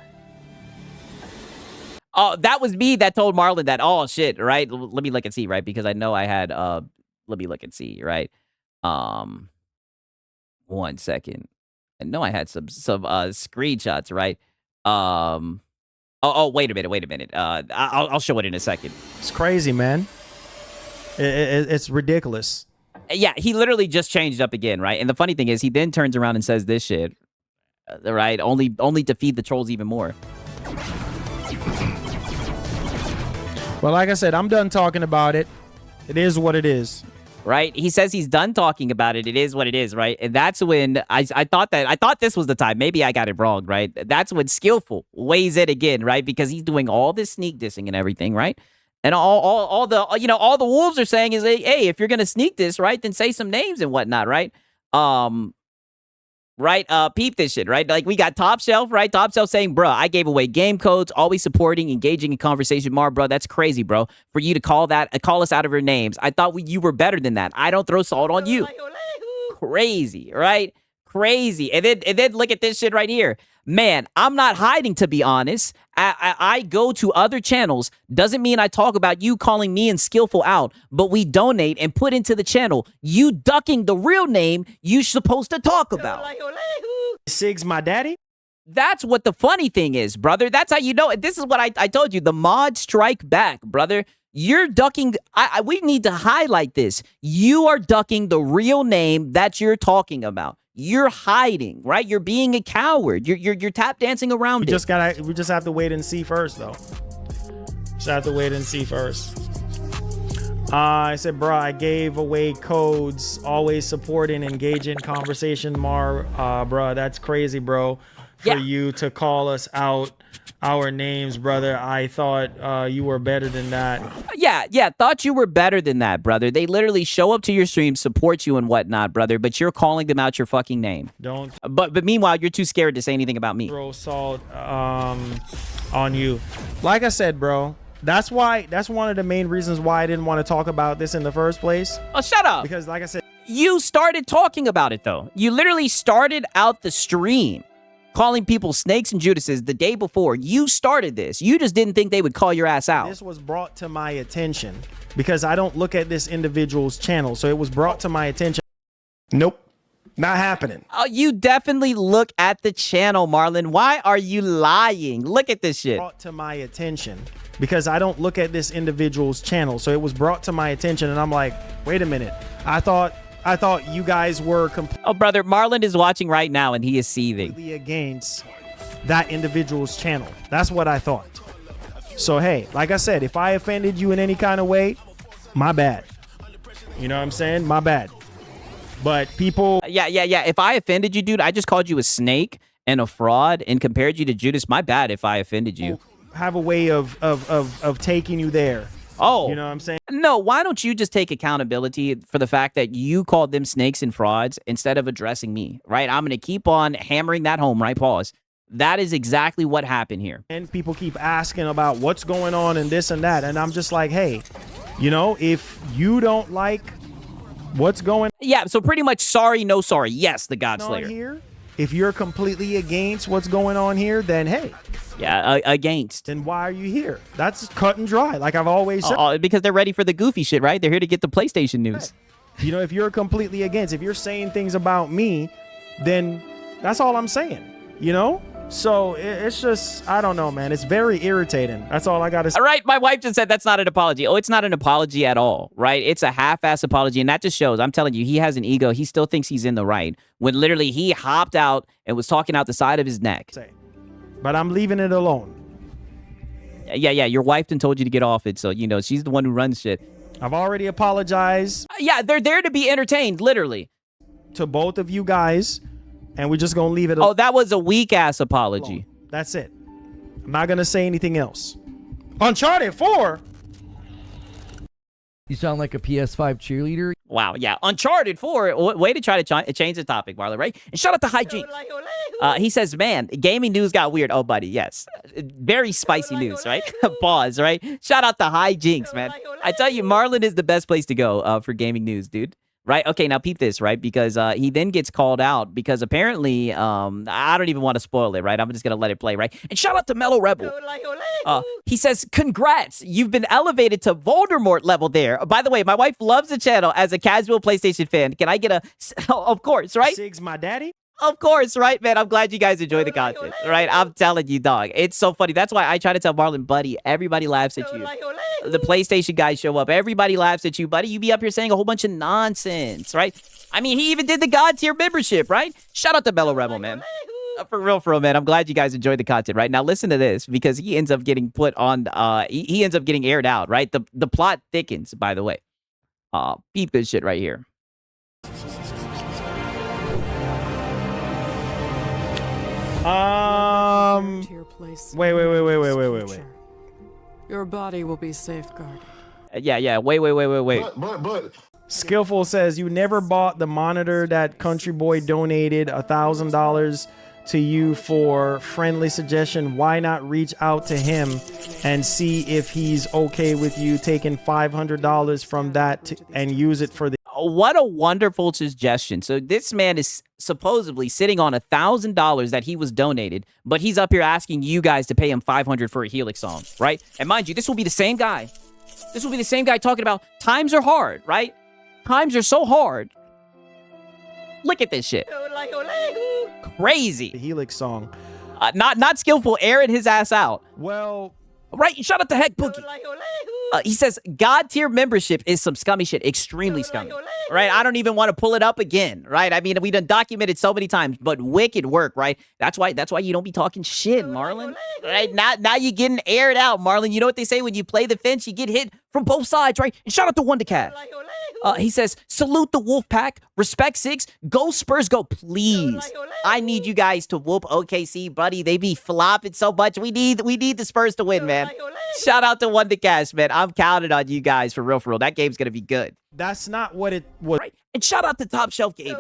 Oh, that was me that told Marlon that. Oh, shit, right? Let me look and see, right? Because I know I had, let me look and see, right? 1 second. I know I had some screenshots, right? Oh, wait a minute. I'll show it in a second. It's crazy, man. It's ridiculous. Yeah, he literally just changed up again, right? And the funny thing is, he then turns around and says this shit, right? Only to feed the trolls even more. Well, like I said, I'm done talking about it. It is what it is. Right? He says he's done talking about it. It is what it is, right? And that's when I thought this was the time. Maybe I got it wrong, right? That's when Skillful weighs in again, right? Because he's doing all this sneak dissing and everything, right? And all the wolves are saying is, hey, if you're gonna sneak this, right, then say some names and whatnot, right? Peep this shit, right? Like, we got Top Shelf, right? Top Shelf saying, bruh, I gave away game codes, always supporting, engaging in conversation. Bro, that's crazy, bro. For you to call us out of your names. I thought you were better than that. I don't throw salt on you. Crazy, right? Crazy. And then look at this shit right here. Man, I'm not hiding, to be honest. I go to other channels. Doesn't mean I talk about you calling me and Skillful out, but we donate and put into the channel you ducking the real name you're supposed to talk about. Sig's my daddy? That's what the funny thing is, brother. That's how you know it. This is what I told you. The mods strike back, brother. You're ducking. We need to highlight this. You are ducking the real name that you're talking about. You're hiding, right? You're being a coward. You're tap dancing around We just have to wait and see first, though. Just have to wait and see first. I said, bro, I gave away codes, always supporting, engaging conversation, bro, that's crazy, bro. For you to call us out our names, brother. I thought you were better than that. Yeah, thought you were better than that, brother. They literally show up to your stream, support you and whatnot, brother, but you're calling them out your fucking name. Don't. But meanwhile, you're too scared to say anything about me. Throw salt on you. Like I said, bro, that's one of the main reasons why I didn't want to talk about this in the first place. Oh, shut up. Because like I said, you started talking about it, though. You literally started out the stream calling people snakes and Judases the day before. You started this. You just didn't think they would call your ass out. This was brought to my attention because I don't look at this individual's channel. So it was brought to my attention. Nope. Not happening. Oh, you definitely look at the channel, Marlon. Why are you lying? Look at this shit. Brought to my attention because I don't look at this individual's channel. So it was brought to my attention and I'm like, wait a minute. I thought you guys were Oh, brother, Marlon is watching right now and he is seething. completely against that individual's channel. That's what I thought. So, hey, like I said, if I offended you in any kind of way, my bad. You know what I'm saying? My bad. But people... Yeah. If I offended you, dude, I just called you a snake and a fraud and compared you to Judas. My bad if I offended you. Have a way of taking you there. Oh. You know what I'm saying? No, why don't you just take accountability for the fact that you called them snakes and frauds instead of addressing me, right? I'm going to keep on hammering that home, right? Pause. That is exactly what happened here. And people keep asking about what's going on and this and that. And I'm just like, hey, you know, if you don't like what's going Yeah, so pretty much sorry, no sorry. Yes, the God on Slayer. here, if you're completely against what's going on here, then hey. Yeah, against. Then why are you here? That's cut and dry, like I've always said. Because they're ready for the goofy shit, right? They're here to get the PlayStation news. You know, if you're completely against, if you're saying things about me, then that's all I'm saying, you know? So it's just, I don't know, man. It's very irritating. That's all I got to say. All right, my wife just said that's not an apology. Oh, it's not an apology at all, right? It's a half-ass apology, and that just shows, I'm telling you, he has an ego. He still thinks he's in the right, when literally he hopped out and was talking out the side of his neck. But I'm leaving it alone. Yeah, your wife done told you to get off it, so, you know, she's the one who runs shit. I've already apologized. Yeah, they're there to be entertained, literally. To both of you guys, and we're just going to leave it alone. Oh, that was a weak-ass apology. That's it. I'm not going to say anything else. Uncharted 4? You sound like a PS5 cheerleader. Wow, yeah. Uncharted 4. Way to try to change the topic, Marlon, right? And shout out to Hijinks. He says, man, gaming news got weird. Oh, buddy, yes. Very spicy news, right? Pause, right? Shout out to Hijinks, man. I tell you, Marlon is the best place to go for gaming news, dude. Right? Okay, now peep this, right? Because he then gets called out because apparently, I don't even want to spoil it, right? I'm just going to let it play, right? And shout out to Mellow Rebel. He says, congrats, you've been elevated to Voldemort level there. By the way, my wife loves the channel as a casual PlayStation fan. Can I get a... Of course, right? Sig's my daddy? Of course, right, man? I'm glad you guys enjoy the content, right? I'm telling you, dog. It's so funny. That's why I try to tell Marlon, buddy, everybody laughs at you. The PlayStation guys show up. Everybody laughs at you, buddy. You be up here saying a whole bunch of nonsense, right? I mean, he even did the God tier membership, right? Shout out to Mellow Rebel, man. For real, man. I'm glad you guys enjoyed the content, right? Now listen to this, because he ends up getting put on, he ends up getting aired out, right? The plot thickens, by the way. Peep this shit right here. Wait. Your body will be safeguarded. Yeah. Wait. But. Skillful says, you never bought the monitor that Country Boy donated $1,000 to you for. Friendly suggestion, why not reach out to him and see if he's okay with you taking $500 from that and use it for the... What a wonderful suggestion. So this man is supposedly sitting on $1,000 that he was donated, but he's up here asking you guys to pay him $500 for a Helix song, right? And mind you, this will be the same guy. This will be the same guy talking about times are hard, right? Times are so hard. Look at this shit. Crazy. Helix song. Not skillful, airing his ass out. Well, Right, shout out to Heck Boogie. He says, God tier membership is some scummy shit, extremely scummy. Right, I don't even want to pull it up again. Right, I mean, we done documented so many times, but wicked work. Right, that's why you don't be talking shit, Marlon. Right, now you're getting aired out, Marlon. You know what they say, when you play the fence, you get hit from both sides. Right, and shout out to Wonder Cash. He says, salute the wolf pack, respect Six, go Spurs, go, please. I need you guys to whoop OKC, buddy. They be flopping so much. We need the Spurs to win, man. Shout out to Wonder Cash, man. I'm counting on you guys for real, for real. That game's gonna be good. that's not what it was. Right. And shout out to Top Shelf Gaming.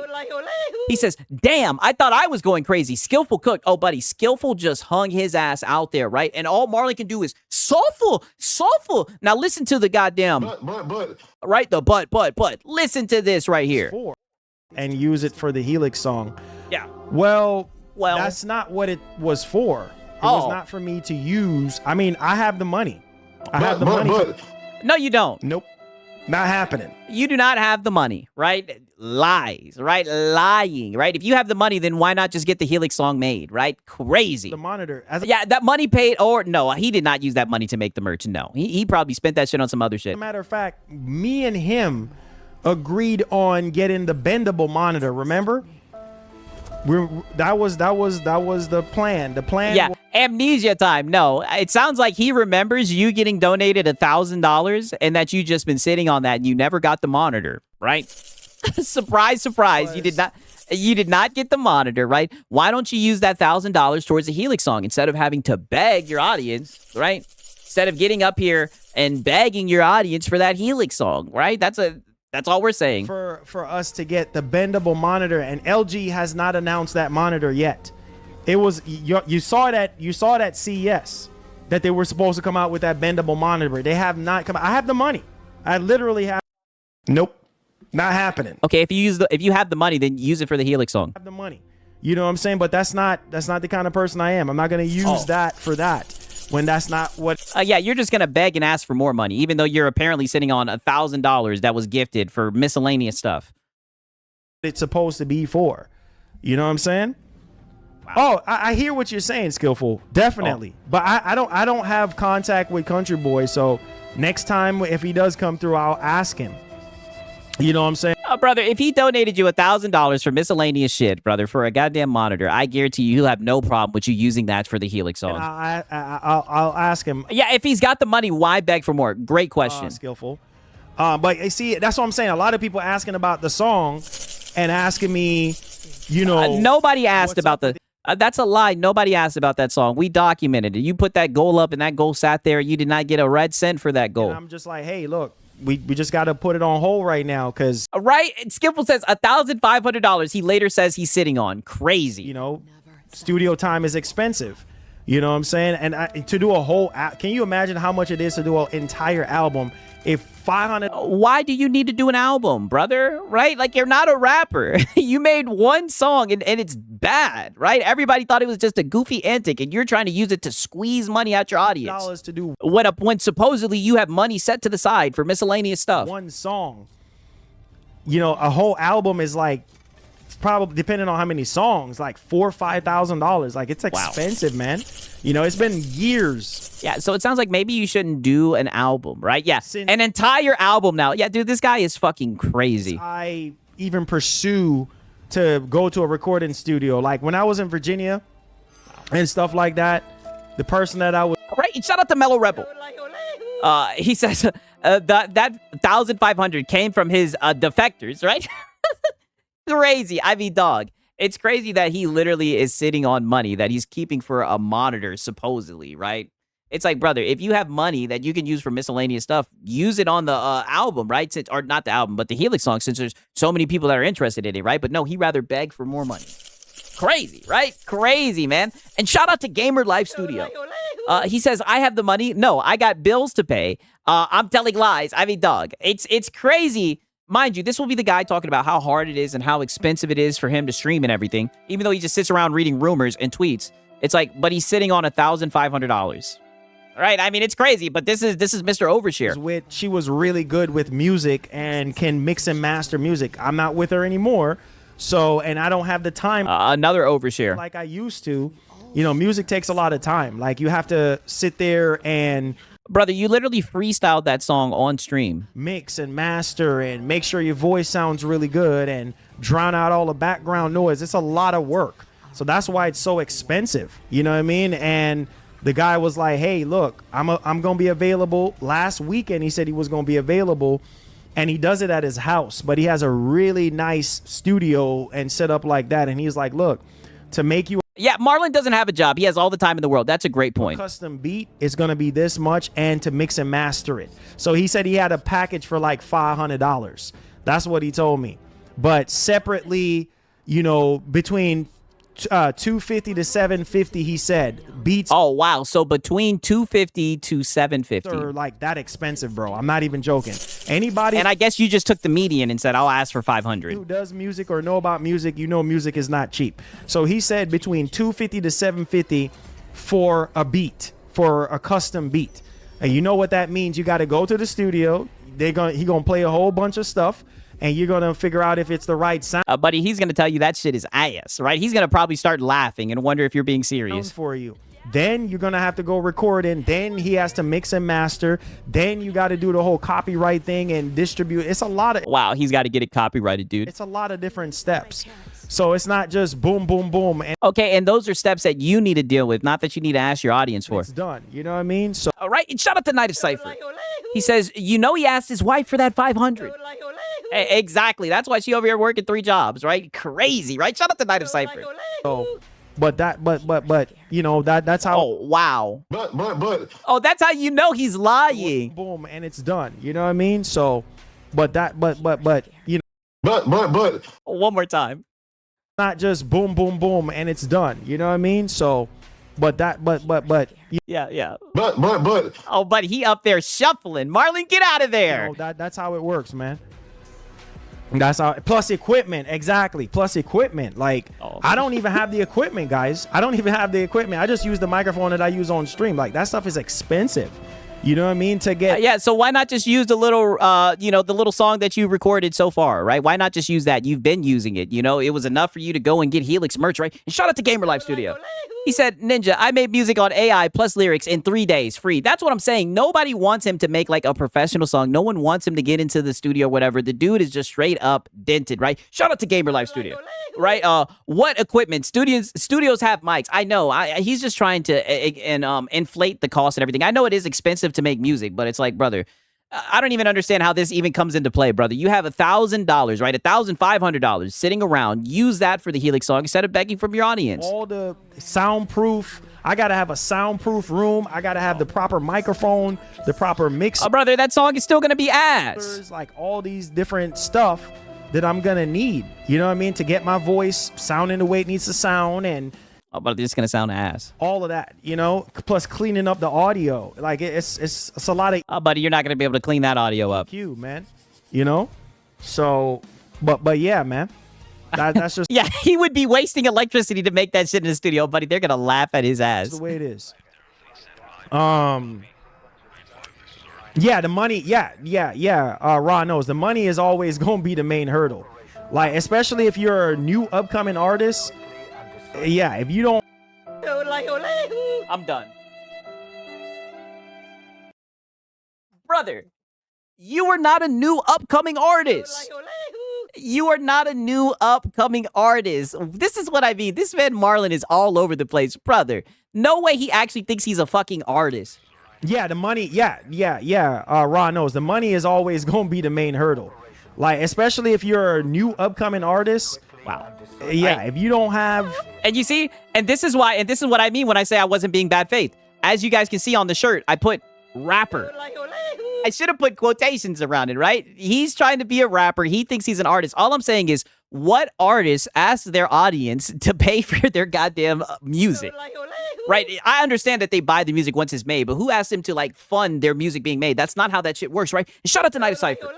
He says, damn, I thought I was going crazy. Skillful cooked. Oh, buddy, Skillful just hung his ass out there, right? And all Marlon can do is soulful. Now listen to the goddamn, right? The but. Listen to this right here. And use it for the Helix song. Yeah. Well, that's not what it was for. It was not for me to use. I mean, I have the money. I have the money. No, you don't. Nope. Not happening. You do not have the money, right? Lies, right? Lying, right? If you have the money, then why not just get the Helix song made, right? Crazy. The monitor. Yeah, that money paid, or no, he did not use that money to make the merch. No, he probably spent that shit on some other shit. As a matter of fact, me and him agreed on getting the bendable monitor. Remember? That was the plan. The plan. Yeah, amnesia time. No, it sounds like he remembers you getting donated $1,000 and that you just been sitting on that and you never got the monitor, right? Surprise. You did not get the monitor, right? Why don't you use that $1,000 towards a Helix song instead of having to beg your audience, right? Instead of getting up here and begging your audience for that Helix song, right? That's all we're saying. For us to get the bendable monitor, and LG has not announced that monitor yet. It was you saw that CES that they were supposed to come out with that bendable monitor. They have not come out. I have the money. I literally have. Nope, not happening. Okay, if you have the money, then use it for the Helix song. I have the money. You know what I'm saying? But that's not the kind of person I am. I'm not going to use that for that. When that's not what. Yeah, you're just gonna beg and ask for more money, even though you're apparently sitting on $1,000 that was gifted for miscellaneous stuff. It's supposed to be for. You know what I'm saying? Wow. Oh, I hear what you're saying, Skillful. Definitely. But I don't have contact with Country Boy, so next time if he does come through, I'll ask him. You know what I'm saying? Brother, if he donated you $1,000 for miscellaneous shit, brother, for a goddamn monitor, I guarantee you he'll have no problem with you using that for the Helix song. I'll ask him. Yeah, if he's got the money, why beg for more? Great question. Skillful. But you see, that's what I'm saying. A lot of people asking about the song and asking me, you know. Nobody asked about the. That's a lie. Nobody asked about that song. We documented it. You put that goal up and that goal sat there. You did not get a red cent for that goal. And I'm just like, hey, look. We just got to put it on hold right now because. Right? Skipple says $1,500. He later says he's sitting on. Crazy. You know, studio time is expensive. You know what I'm saying? And to do a whole. Can you imagine how much it is to do an entire album? If 500. Why do you need to do an album, brother? Right? Like, you're not a rapper. You made one song and it's bad, right? Everybody thought it was just a goofy antic and you're trying to use it to squeeze money out your audience. Dollars to do when supposedly you have money set to the side for miscellaneous stuff. One song. You know, a whole album is like, probably depending on how many songs, like $4,000 or $5,000. Like, it's expensive, man. You know, it's been years. Yeah, so it sounds like maybe you shouldn't do an album, right? Yeah, an entire album now. Yeah, dude, this guy is fucking crazy. I even pursue to go to a recording studio. Like, when I was in Virginia and stuff like that, the person that I was... Right, shout out to Mellow Rebel. He says that $1,500 came from his defectors, right? Crazy. I mean, dog. It's crazy that he literally is sitting on money that he's keeping for a monitor, supposedly, right? It's like, brother, if you have money that you can use for miscellaneous stuff, use it on the album, right? Or not the album, but the Helix song, since there's so many people that are interested in it, right? But no, he'd rather beg for more money. Crazy, right? Crazy, man. And shout out to Gamer Life Studio. He says, I have the money. No, I got bills to pay. I'm telling lies. I mean, dog, it's crazy. Mind you, this will be the guy talking about how hard it is and how expensive it is for him to stream and everything, even though he just sits around reading rumors and tweets. It's like, but he's sitting on $1,500. Right? I mean, it's crazy, but this is Mr. Overshare. She was really good with music and can mix and master music. I'm not with her anymore, so, and I don't have the time another Overshare like I used to. You know, music takes a lot of time. Like you have to sit there and Brother, you literally freestyled that song on stream. mix and master and make sure your voice sounds really good and drown out all the background noise. It's a lot of work. So that's why it's so expensive. You know what I mean? And the guy was like, hey, look, I'm going to be available. Last weekend, he said he was going to be available. And he does it at his house. But he has a really nice studio and set up like that. And he's like, look, to make you Yeah, Marlon doesn't have a job. He has all the time in the world. That's a great point. custom beat is going to be this much, and to mix and master it. So he said he had a package for like $500. That's what he told me. But separately, you know, between $250 to $750, he said beats Oh, wow. So between $250 to $750. are like that expensive, bro. I'm not even joking. Anybody And I guess you just took the median and said, I'll ask for 500. who does music or know about music, you know music is not cheap. So he said between $250 to $750 for a beat, for a custom beat. And you know what that means? You got to go to the studio. He gonna play a whole bunch of stuff, and you're gonna figure out if it's the right sound Buddy, he's going to tell you that shit is ass, right? He's going to probably start laughing and wonder if you're being serious. for you. Then you're gonna have to go record it. Then he has to mix and master. Then you got to do the whole copyright thing and distribute. It's a lot of Wow, he's got to get it copyrighted, dude. it's a lot of different steps. So it's not just boom, boom, boom, and Okay, and those are steps that you need to deal with, not that you need to ask your audience for. it's done. You know what I mean? So All right, and shout out to Night of Cypher. He says, you know he asked his wife for that 500. Exactly. That's why she over here working 3 jobs, right? Crazy, right? Shout out to Night of Cypher. but you know that's how Oh, wow. Oh, that's how you know he's lying. boom, and it's done. You know what I mean? So, but you know, One more time. not just boom, boom, boom, and it's done. You know what I mean? So, but you Yeah. Oh, buddy, he up there shuffling. Marlon, get out of there. know, that's how it works, man. That's how. Plus equipment, exactly. Plus equipment. Like Oh, I don't even have the equipment, guys. I don't even have the equipment. I just use the microphone that I use on stream. Like that stuff is expensive. You know what I mean? To get Yeah, so why not just use the little, the little song that you recorded so far, right? Why not just use that? You've been using it. You know, it was enough for you to go and get Helix merch, right? And shout out to Gamer Life Studio. He said, Ninja, I made music on AI plus lyrics in 3 days, free. That's what I'm saying. Nobody wants him to make like a professional song. No one wants him to get into the studio or whatever. The dude is just straight up dented, right? Shout out to Gamer Life Studio, right? What equipment? Studios have mics. I know. He's just trying to inflate the cost and everything. I know it is expensive to make music, but it's like, brother, I don't even understand how this even comes into play, brother. You have $1,000, right? $1,500 sitting around. Use that for the Helix song instead of begging from your audience. all the soundproof. I gotta have a soundproof room. I gotta have the proper microphone, the proper mixer. Brother, that song is still gonna be ass. There's like all these different stuff that I'm gonna need. You know what I mean? To get my voice sounding the way it needs to sound and But it's gonna sound ass. all of that. You know, plus cleaning up the audio. Like it's a lot of Buddy, you're not gonna be able to clean that audio up. EQ, man. You know, so but yeah, man. That's just Yeah, he would be wasting electricity to make that shit in the studio, buddy. They're gonna laugh at his ass. the way it is. Yeah, the money. Yeah. Ron knows the money is always gonna be the main hurdle. Like, especially if you're a new upcoming artist. Yeah, if you don't. I'm done. Brother, you are not a new upcoming artist. You are not a new upcoming artist. This is what I mean. This man Marlon is all over the place. Brother, no way he actually thinks he's a fucking artist. Yeah, the money. Yeah. Ron knows the money is always gonna be the main hurdle. Like, especially if you're a new upcoming artist. Wow. Yeah, if you don't have. And you see, and this is what I mean when I say I wasn't being bad faith. As you guys can see on the shirt, I put rapper. I should have put quotations around it, right? He's trying to be a rapper. He thinks he's an artist. All I'm saying is, what artist asks their audience to pay for their goddamn music? Right? I understand that they buy the music once it's made, but who asked them to like fund their music being made? That's not how that shit works, right? And shout out to Night of Cypher.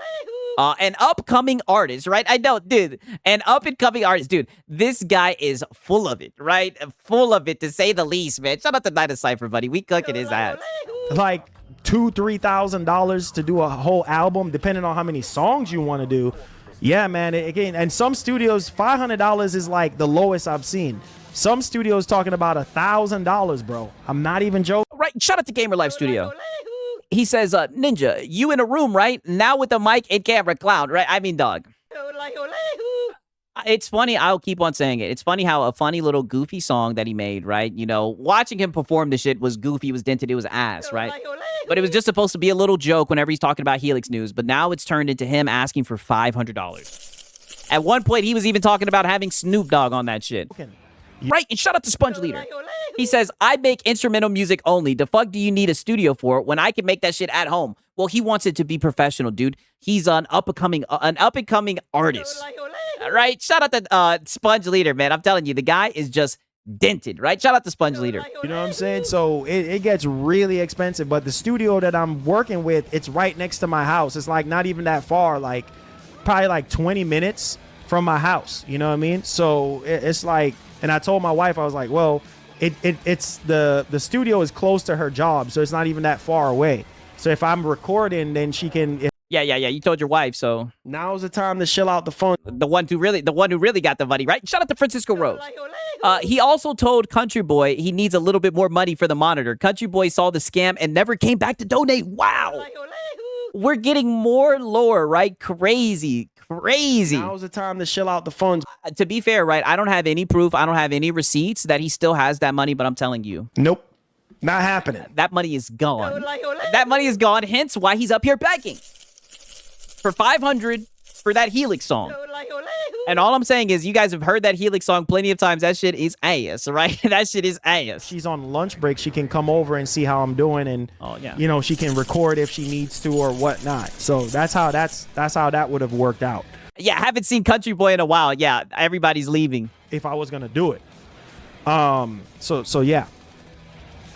An upcoming artist, right? I know, dude. An up-and-coming artist, dude. This guy is full of it, right? Full of it, to say the least, man. Shout out to Night of Cypher, buddy. We cooking his ass. Like $2,000-$3,000 to do a whole album, depending on how many songs you want to do. Yeah, man. Again, and some studios, $500 is like the lowest I've seen. Some studios talking about $1,000, bro. I'm not even joking. Right. Shout out to Gamer Life Studio. He says, Ninja, you in a room, right? Now with the mic and camera, clown, right? I mean, dog. It's funny. I'll keep on saying it. It's funny how a funny little goofy song that he made, right? You know, watching him perform the shit was goofy, it was dented, it was ass, right? But it was just supposed to be a little joke whenever he's talking about Helix News. But now it's turned into him asking for $500. At one point, he was even talking about having Snoop Dogg on that shit. Right, and shout out to Sponge Leader. He says, I make instrumental music only. The fuck do you need a studio for when I can make that shit at home? Well, he wants it to be professional, dude. He's an up-and-coming artist. Right? Shout out to Sponge Leader, man. I'm telling you, the guy is just dented, right? Shout out to Sponge Leader. You know what I'm saying? So it gets really expensive, but the studio that I'm working with, it's right next to my house. It's like not even that far, like probably like 20 minutes from my house. You know what I mean? So it's like, and I told my wife, I was like, well, it's the studio is close to her job, so it's not even that far away. So if I'm recording, then she can. Yeah. You told your wife, so Now's the time to chill out the phone. the one who really got the money, right? Shout out to Francisco Rose. He also told Country Boy he needs a little bit more money for the monitor. Country Boy saw the scam and never came back to donate. Wow. We're getting more lore, right? Crazy. Now's the time to chill out the funds. To be fair, right? I don't have any proof. I don't have any receipts that he still has that money, but I'm telling you. Nope. Not happening. That money is gone. That money is gone, hence why he's up here begging for $500 for that Helix song. And all I'm saying is you guys have heard that Helix song plenty of times. That shit is ass, right? That shit is ass. She's on lunch break. She can come over and see how I'm doing, and you know, she can record if she needs to or whatnot. So that's how that would have worked out. Yeah, I haven't seen Country Boy in a while. Yeah, everybody's leaving. If I was gonna do it. So yeah.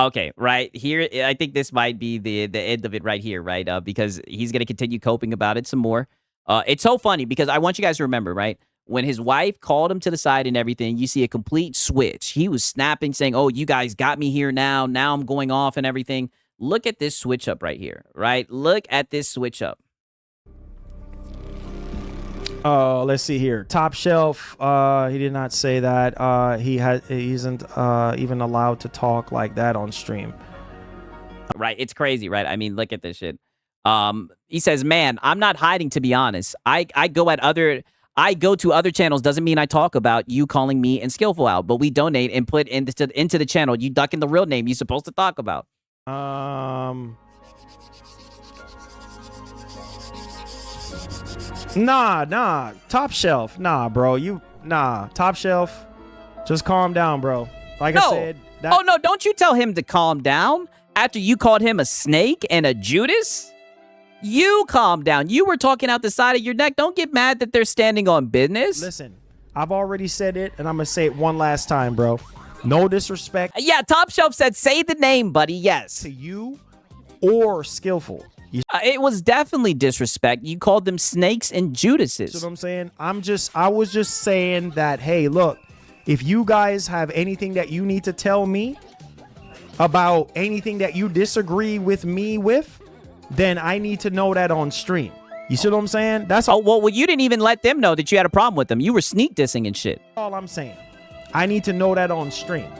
Okay, right here, I think this might be the end of it right here, right? Because he's gonna continue coping about it some more. It's so funny because I want you guys to remember, right? When his wife called him to the side and everything, you see a complete switch. He was snapping, saying, oh, you guys got me here now. Now I'm going off and everything. Look at this switch up right here, right? Look at this switch up. Let's see here. Top Shelf. He did not say that. He isn't even allowed to talk like that on stream. Right. It's crazy, right? I mean, look at this shit. He says, man, I'm not hiding, to be honest. I go to other channels. Doesn't mean I talk about you calling me and Skillful out, but we donate and put into the channel. You ducking the real name you're supposed to talk about. Nah. Top Shelf. Nah, bro. Top Shelf. Just calm down, bro. Like I said. Oh, no. Don't you tell him to calm down after you called him a snake and a Judas? You calm down. You were talking out the side of your neck. Don't get mad that they're standing on business. Listen, I've already said it, and I'm going to say it one last time, bro. No disrespect. Yeah, Top Shelf said, say the name, buddy. Yes. To you or Skillful. It was definitely disrespect. You called them snakes and Judases. That's what I'm saying. I was just saying that, hey, look, if you guys have anything that you need to tell me about anything that you disagree with me with, then I need to know that on stream. You see what I'm saying? That's all. Well, you didn't even let them know that you had a problem with them. You were sneak dissing and shit. All I'm saying. I need to know that on stream.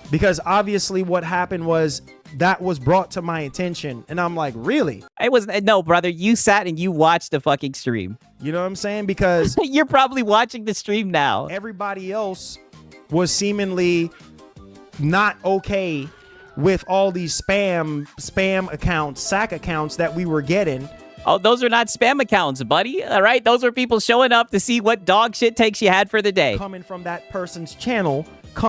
Because obviously what happened was that was brought to my attention. And I'm like, really? It was, no, brother. You sat and you watched the fucking stream. You know what I'm saying? Because you're probably watching the stream now. Everybody else was seemingly not okay with all these spam accounts, sack accounts that we were getting. Oh, those are not spam accounts, buddy. All right? Those are people showing up to see what dog shit takes you had for the day. Coming from that person's channel.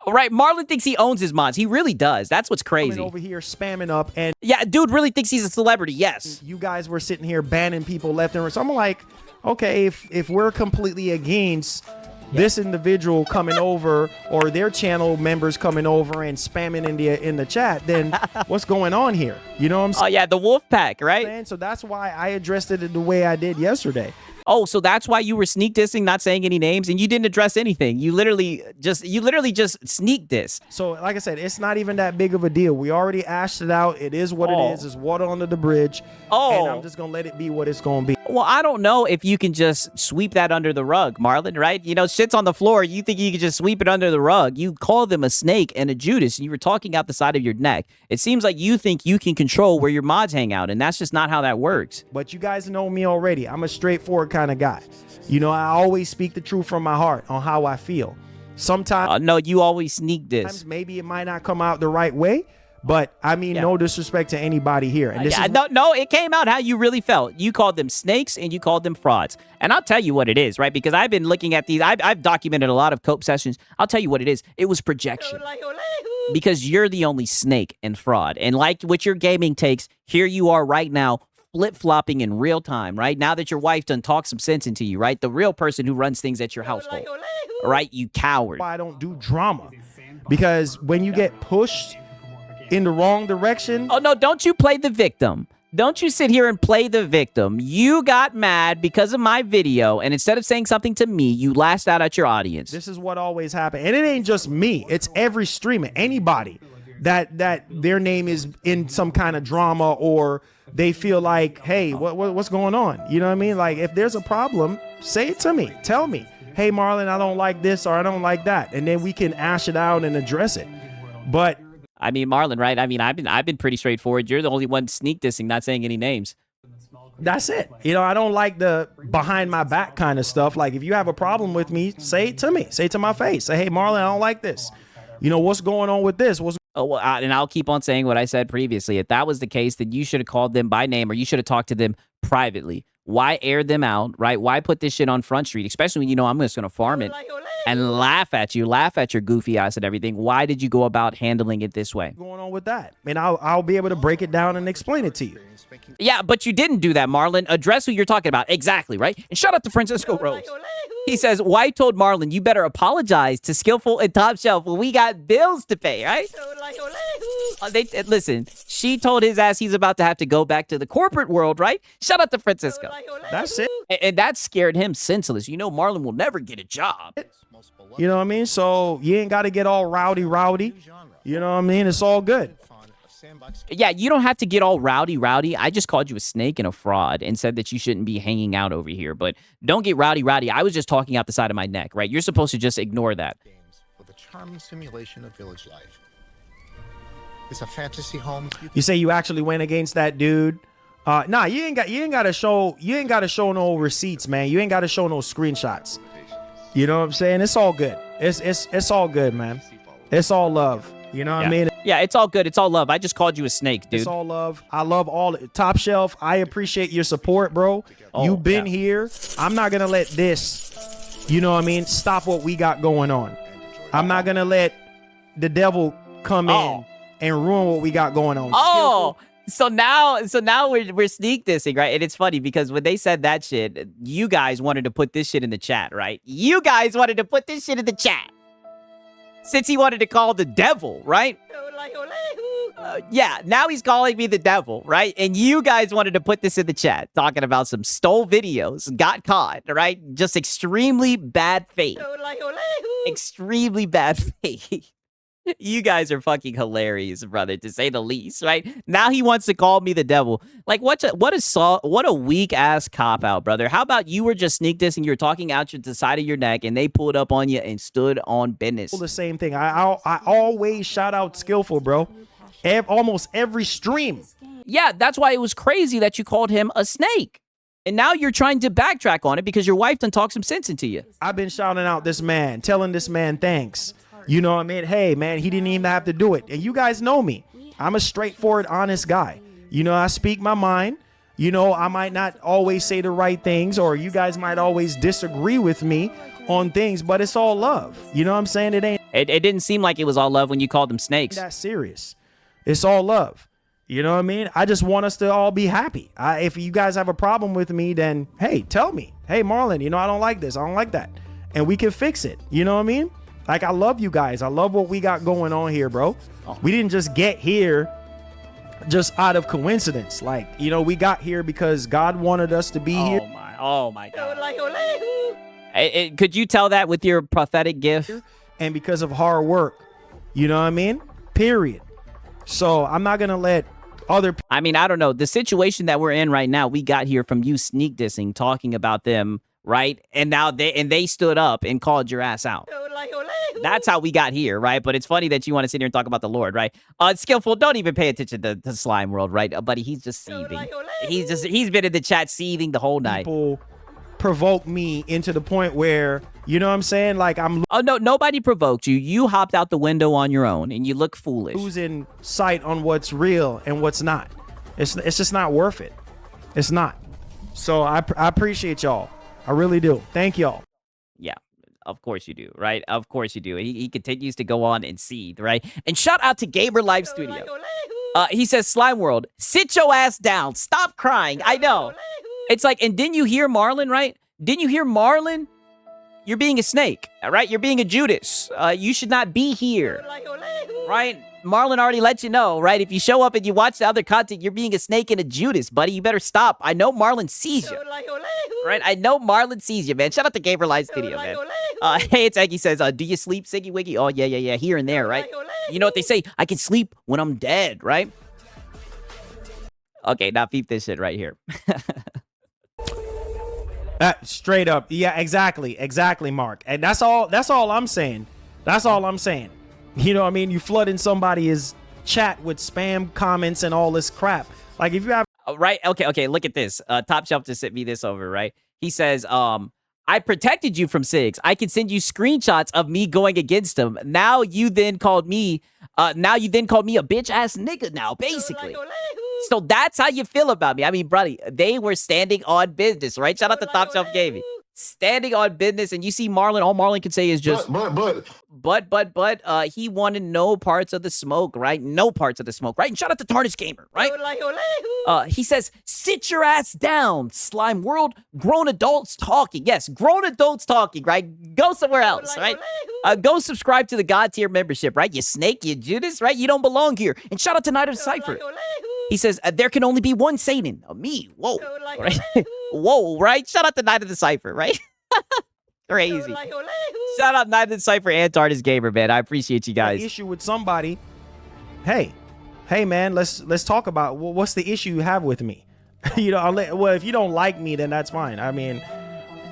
Right, Marlon thinks he owns his mods. He really does. That's what's crazy. Coming over here spamming up, and yeah, dude really thinks he's a celebrity. Yes. You guys were sitting here banning people left and right. So I'm like, okay, if we're completely against this individual coming over or their channel members coming over and spamming in the chat, then what's going on here? You know what I'm saying? Oh yeah, the wolf pack, right? So that's why I addressed it the way I did yesterday. Oh, so that's why you were sneak dissing, not saying any names, and you didn't address anything. You literally just sneak diss. So like I said, it's not even that big of a deal. We already ashed it out. It is what it is. It's water under the bridge. Oh. And I'm just gonna let it be what it's gonna be. Well, I don't know if you can just sweep that under the rug, Marlon, right? You know, shit's on the floor. You think you can just sweep it under the rug. You call them a snake and a Judas, and you were talking out the side of your neck. It seems like you think you can control where your mods hang out, and that's just not how that works. But you guys know me already. I'm a straightforward kind of guy. You know, I always speak the truth from my heart on how I feel. Sometimes... no, you always sneak this. Maybe it might not come out the right way. But I mean, no disrespect to anybody here. And this is no, it came out how you really felt. You called them snakes and you called them frauds. And I'll tell you what it is, right? Because I've been looking at these. I've documented a lot of cope sessions. I'll tell you what it is. It was projection. Because you're the only snake and fraud. And like with your gaming takes, here you are right now, flip-flopping in real time, right? Now that your wife done talked some sense into you, right? The real person who runs things at your household, right? You coward. I don't do drama. Because when you get pushed in the wrong direction. Oh, no, don't you play the victim. Don't you sit here and play the victim. You got mad because of my video, and instead of saying something to me, you lashed out at your audience. This is what always happens. And it ain't just me. It's every streamer, anybody that their name is in some kind of drama, or they feel like, hey, what's going on? You know what I mean? Like, if there's a problem, say it to me. Tell me, hey, Marlon, I don't like this or I don't like that. And then we can ash it out and address it. But I mean, Marlon, right? I mean, I've been pretty straightforward. You're the only one sneak dissing, not saying any names. That's it. You know, I don't like the behind my back kind of stuff. Like, if you have a problem with me, say it to me. Say it to my face. Say, hey, Marlon, I don't like this. You know, what's going on with this? And I'll keep on saying what I said previously. If that was the case, then you should have called them by name, or you should have talked to them privately. Why air them out, right? Why put this shit on Front Street, especially when you know I'm just going to farm it and laugh at you, laugh at your goofy ass and everything? Why did you go about handling it this way? What's going on with that? And I'll be able to break it down and explain it to you. Yeah, but you didn't do that, Marlon. Address who you're talking about. Exactly, right? And shout out to Francisco Rose. He says, White told Marlon, you better apologize to Skillful and Top Shelf when we got bills to pay, right? Listen, she told his ass he's about to have to go back to the corporate world, right? Shout out to Francisco. That's it. And that scared him senseless. You know, Marlon will never get a job. You know what I mean? So you ain't got to get all rowdy. You know what I mean? It's all good. Yeah, you don't have to get all rowdy. I just called you a snake and a fraud and said that you shouldn't be hanging out over here. But don't get rowdy. I was just talking out the side of my neck, right? You're supposed to just ignore that. With a charming simulation of village life. It's a fantasy home. You say you actually went against that dude? Nah, you ain't got to show no receipts, man. You ain't got to show no screenshots. You know what I'm saying? It's all good. It's all good, man. It's all love. You know what I mean? Yeah, it's all good. It's all love. I just called you a snake, dude. It's all love. I love all Top Shelf. I appreciate your support, bro. You've been here. I'm not going to let this, you know what I mean, stop what we got going on. I'm not going to let the devil come in and ruin what we got going on. So now we're sneak dissing, right? And it's funny because when they said that shit, you guys wanted to put this shit in the chat, right? You guys wanted to put this shit in the chat. Since he wanted to call the devil, right? Yeah, now he's calling me the devil, right? And you guys wanted to put this in the chat, talking about some stole videos, got caught, right? Just extremely bad faith. Extremely bad faith. You guys are fucking hilarious, brother, to say the least, right? Now he wants to call me the devil. Like, what a weak ass cop out, brother. How about you were just sneak dissing, you're talking out the side of your neck, and they pulled up on you and stood on business. The same thing. I always shout out Skillful, bro. Almost every stream. Yeah, that's why it was crazy that you called him a snake. And now you're trying to backtrack on it because your wife done talked some sense into you. I've been shouting out this man, telling this man thanks. You know what I mean? Hey, man, he didn't even have to do it. And you guys know me. I'm a straightforward, honest guy. You know, I speak my mind. You know, I might not always say the right things, or you guys might always disagree with me on things, but it's all love. You know what I'm saying? It didn't seem like it was all love when you called them snakes. That's serious. It's all love. You know what I mean? I just want us to all be happy. If you guys have a problem with me, then, hey, tell me. Hey, Marlon, you know, I don't like this. I don't like that. And we can fix it. You know what I mean? Like, I love you guys. I love what we got going on here, bro. We didn't just get here just out of coincidence. Like, you know, we got here because God wanted us to be here. Oh my God. Could you tell that with your prophetic gift? And because of hard work. You know what I mean? Period. So I'm not going to let other I mean, I don't know. The situation that we're in right now, we got here from you sneak dissing, talking about them, right? And now they stood up and called your ass out. That's how we got here, right? But it's funny that you want to sit here and talk about the Lord, right? Skillful, don't even pay attention to Slime World, right? Buddy, he's just seething. He's been in the chat seething the whole night. people provoke me into the point where, you know what I'm saying? Like I'm Oh, no, nobody provoked you. You hopped out the window on your own, and you look foolish. losing sight on what's real and what's not. It's just not worth it. It's not. So I appreciate y'all. I really do. Thank y'all. Yeah, of course you do, right? Of course you do. He continues to go on and seethe, right? And shout out to Gamer Live Studio. He says, Slime World, sit your ass down. Stop crying. I know. It's like, and didn't you hear Marlon, right? Didn't you hear Marlon? You're being a snake, all right? You're being a Judas. You should not be here, right? Marlon already let you know, right? If you show up and you watch the other content, you're being a snake and a Judas, buddy. You better stop. I know Marlon sees you, right? I know Marlon sees you, man. Shout out to Gamer Live Studio, man. Hey, it's Eggy says, do you sleep, Siggy Wiggy? Oh, yeah, here and there, right? You know what they say? I can sleep when I'm dead, right? Okay, now peep this shit right here. Straight up. Yeah, exactly, Mark. And that's all I'm saying. That's all I'm saying. You know what I mean? You flooding somebody's chat with spam comments and all this crap. Like if you have Right? Okay, look at this. Top Shelf just sent me this over, right? He says, I protected you from Sigs. I can send you screenshots of me going against him. Now you then called me a bitch ass nigga now, basically. So that's how you feel about me. I mean, buddy, they were standing on business, right? Shout out to Top Shelf Gaming. Standing on business, and you see Marlon, all Marlon can say is just he wanted no parts of the smoke, right? No parts of the smoke, right? And shout out to Tarnished Gamer, right? He says, sit your ass down, Slime World. Grown adults talking. Yes, grown adults talking, right? Go somewhere else, right? Go subscribe to the God tier membership, right? You snake, you Judas, right? You don't belong here. And shout out to Night of the Cypher. He says, there can only be one Satan. Me. Whoa. Right? Whoa, right? Shout out to Night of the Cypher, right? Crazy. Shout out Night of the Cypher and Tarnished Gamer, man. I appreciate you guys. issue with somebody, hey man, let's talk about what's the issue you have with me. You know, well, if you don't like me, then that's fine. I mean,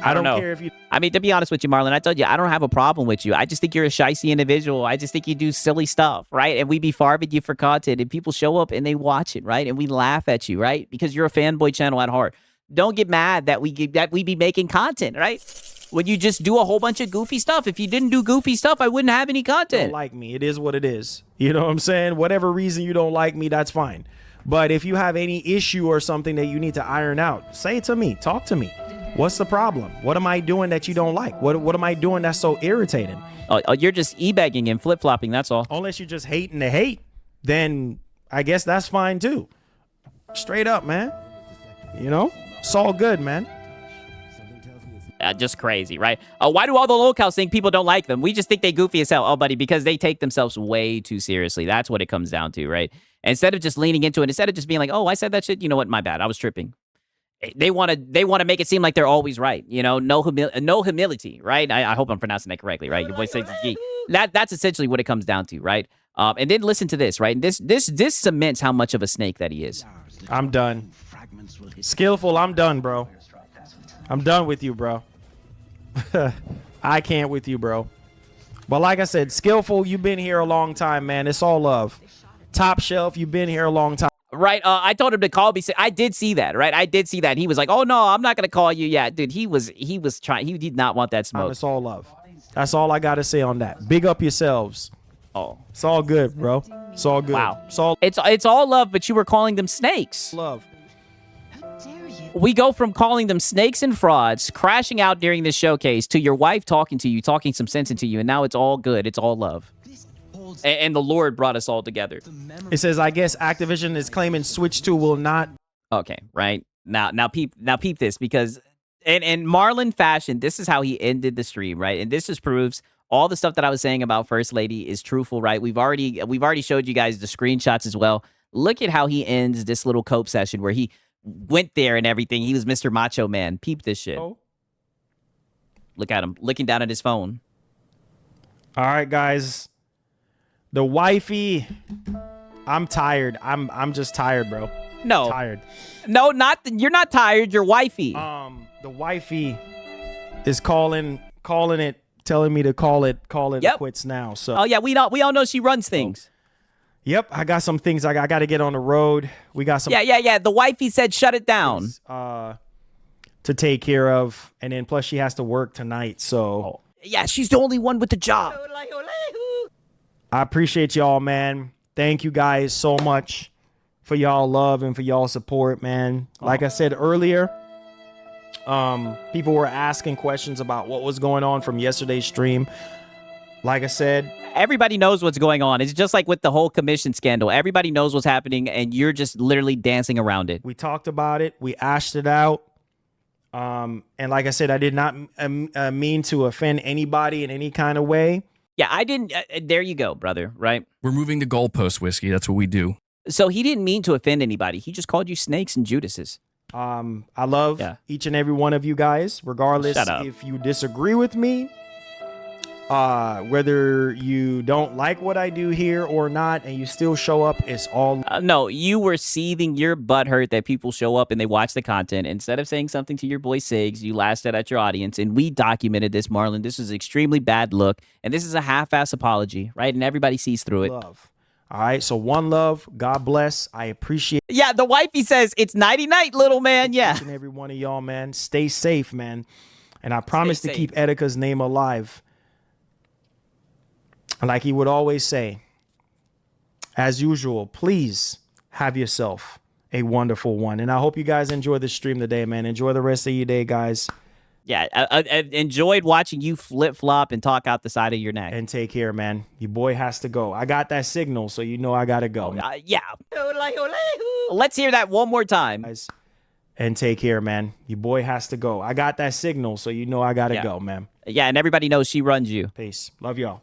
I don't know. care if you. I mean, to be honest with you, Marlon, I told you, I don't have a problem with you. I just think you're a shicey individual. I just think you do silly stuff, right? And we be farming you for content, and people show up and they watch it, right? And we laugh at you, right? Because you're a fanboy channel at heart. Don't get mad that we be making content, right? When you just do a whole bunch of goofy stuff. If you didn't do goofy stuff, I wouldn't have any content. Don't like me. It is what it is. You know what I'm saying? Whatever reason you don't like me, that's fine. But if you have any issue or something that you need to iron out, say it to me. Talk to me. What's the problem? What am I doing that you don't like? What am I doing that's so irritating? Oh, you're just e-begging and flip-flopping, that's all. Unless you're just hating to hate, then I guess that's fine too. Straight up, man. You know? It's all good, man. Just crazy, right? Why do all the locals think people don't like them? We just think they goofy as hell. Oh, buddy, because they take themselves way too seriously. That's what it comes down to, right? Instead of just leaning into it, instead of just being like, oh, I said that shit, you know what? My bad. I was tripping. They want to make it seem like they're always right. You know, no humility, right? I hope I'm pronouncing that correctly, right? Your boy says that's essentially what it comes down to, right? And then listen to this, right? This cements how much of a snake that he is. I'm done. Skillful, I'm done, bro. I'm done with you, bro. I can't with you, bro. But like I said, Skillful, you've been here a long time, man. It's all love. Top Shelf, you've been here a long time. Right, I told him to call me. I did see that, right? I did see that. He was like, "Oh no, I'm not gonna call you." Yeah, dude, he was trying. He did not want that smoke. It's all love. That's all I gotta say on that. Big up yourselves. Oh, it's all good, bro. It's all good. Wow, it's all love. But you were calling them snakes. Love. We go from calling them snakes and frauds, crashing out during this showcase, to your wife talking to you, talking some sense into you, and now it's all good. It's all love. And the Lord brought us all together. It says, I guess Activision is claiming Switch 2 will not. Okay, right. Now peep this, because in Marlon fashion, this is how he ended the stream, right? And this just proves all the stuff that I was saying about First Lady is truthful, right? We've already showed you guys the screenshots as well. Look at how he ends this little cope session where he went there and everything. He was Mr. Macho Man. Peep this shit. Oh. Look at him looking down at his phone. All right, guys. The wifey I'm tired. I'm just tired, bro. No. Tired. No, you're not tired. You're wifey. The wifey is calling it, telling me to call it quits now. So. Oh yeah, we all know she runs things. Yep, I got some things I got to get on the road. We got some. Yeah. The wifey said shut it down. To take care of, and then plus she has to work tonight. So. Yeah, she's the only one with the job. I appreciate y'all, man. Thank you guys so much for y'all love and for y'all support, man. Like I said earlier, people were asking questions about what was going on from yesterday's stream. Like I said, everybody knows what's going on. It's just like with the whole commission scandal. Everybody knows what's happening, and you're just literally dancing around it. We talked about it. We ashed it out. And like I said, I did not mean to offend anybody in any kind of way. Yeah, I didn't. There you go, brother, right? We're moving the goalpost, Whiskey. That's what we do. So he didn't mean to offend anybody. He just called you snakes and Judases. I love each and every one of you guys, regardless if you disagree with me, whether you don't like what I do here or not, and you still show up, it's all... No, you were seething your butt hurt that people show up and they watch the content. Instead of saying something to your boy Sigs, you lashed out at your audience, and we documented this, Marlon. This is an extremely bad look, and this is a half-ass apology, right? And everybody sees through it. Love. All right, so one love. God bless. I appreciate... Yeah, the wifey says, it's nighty-night, little man. Yeah. Each and every one of y'all, man. Stay safe, man. And I promise to keep Edica's name alive. Like he would always say, as usual, please have yourself a wonderful one. And I hope you guys enjoy the stream today, man. Enjoy the rest of your day, guys. Yeah, I enjoyed watching you flip-flop and talk out the side of your neck. And take care, man. Your boy has to go. I got that signal, so you know I got to go. Yeah. Let's hear that one more time. Guys, and take care, man. Your boy has to go. I got that signal, so you know I got to go, man. Yeah, and everybody knows she runs you. Peace. Love y'all.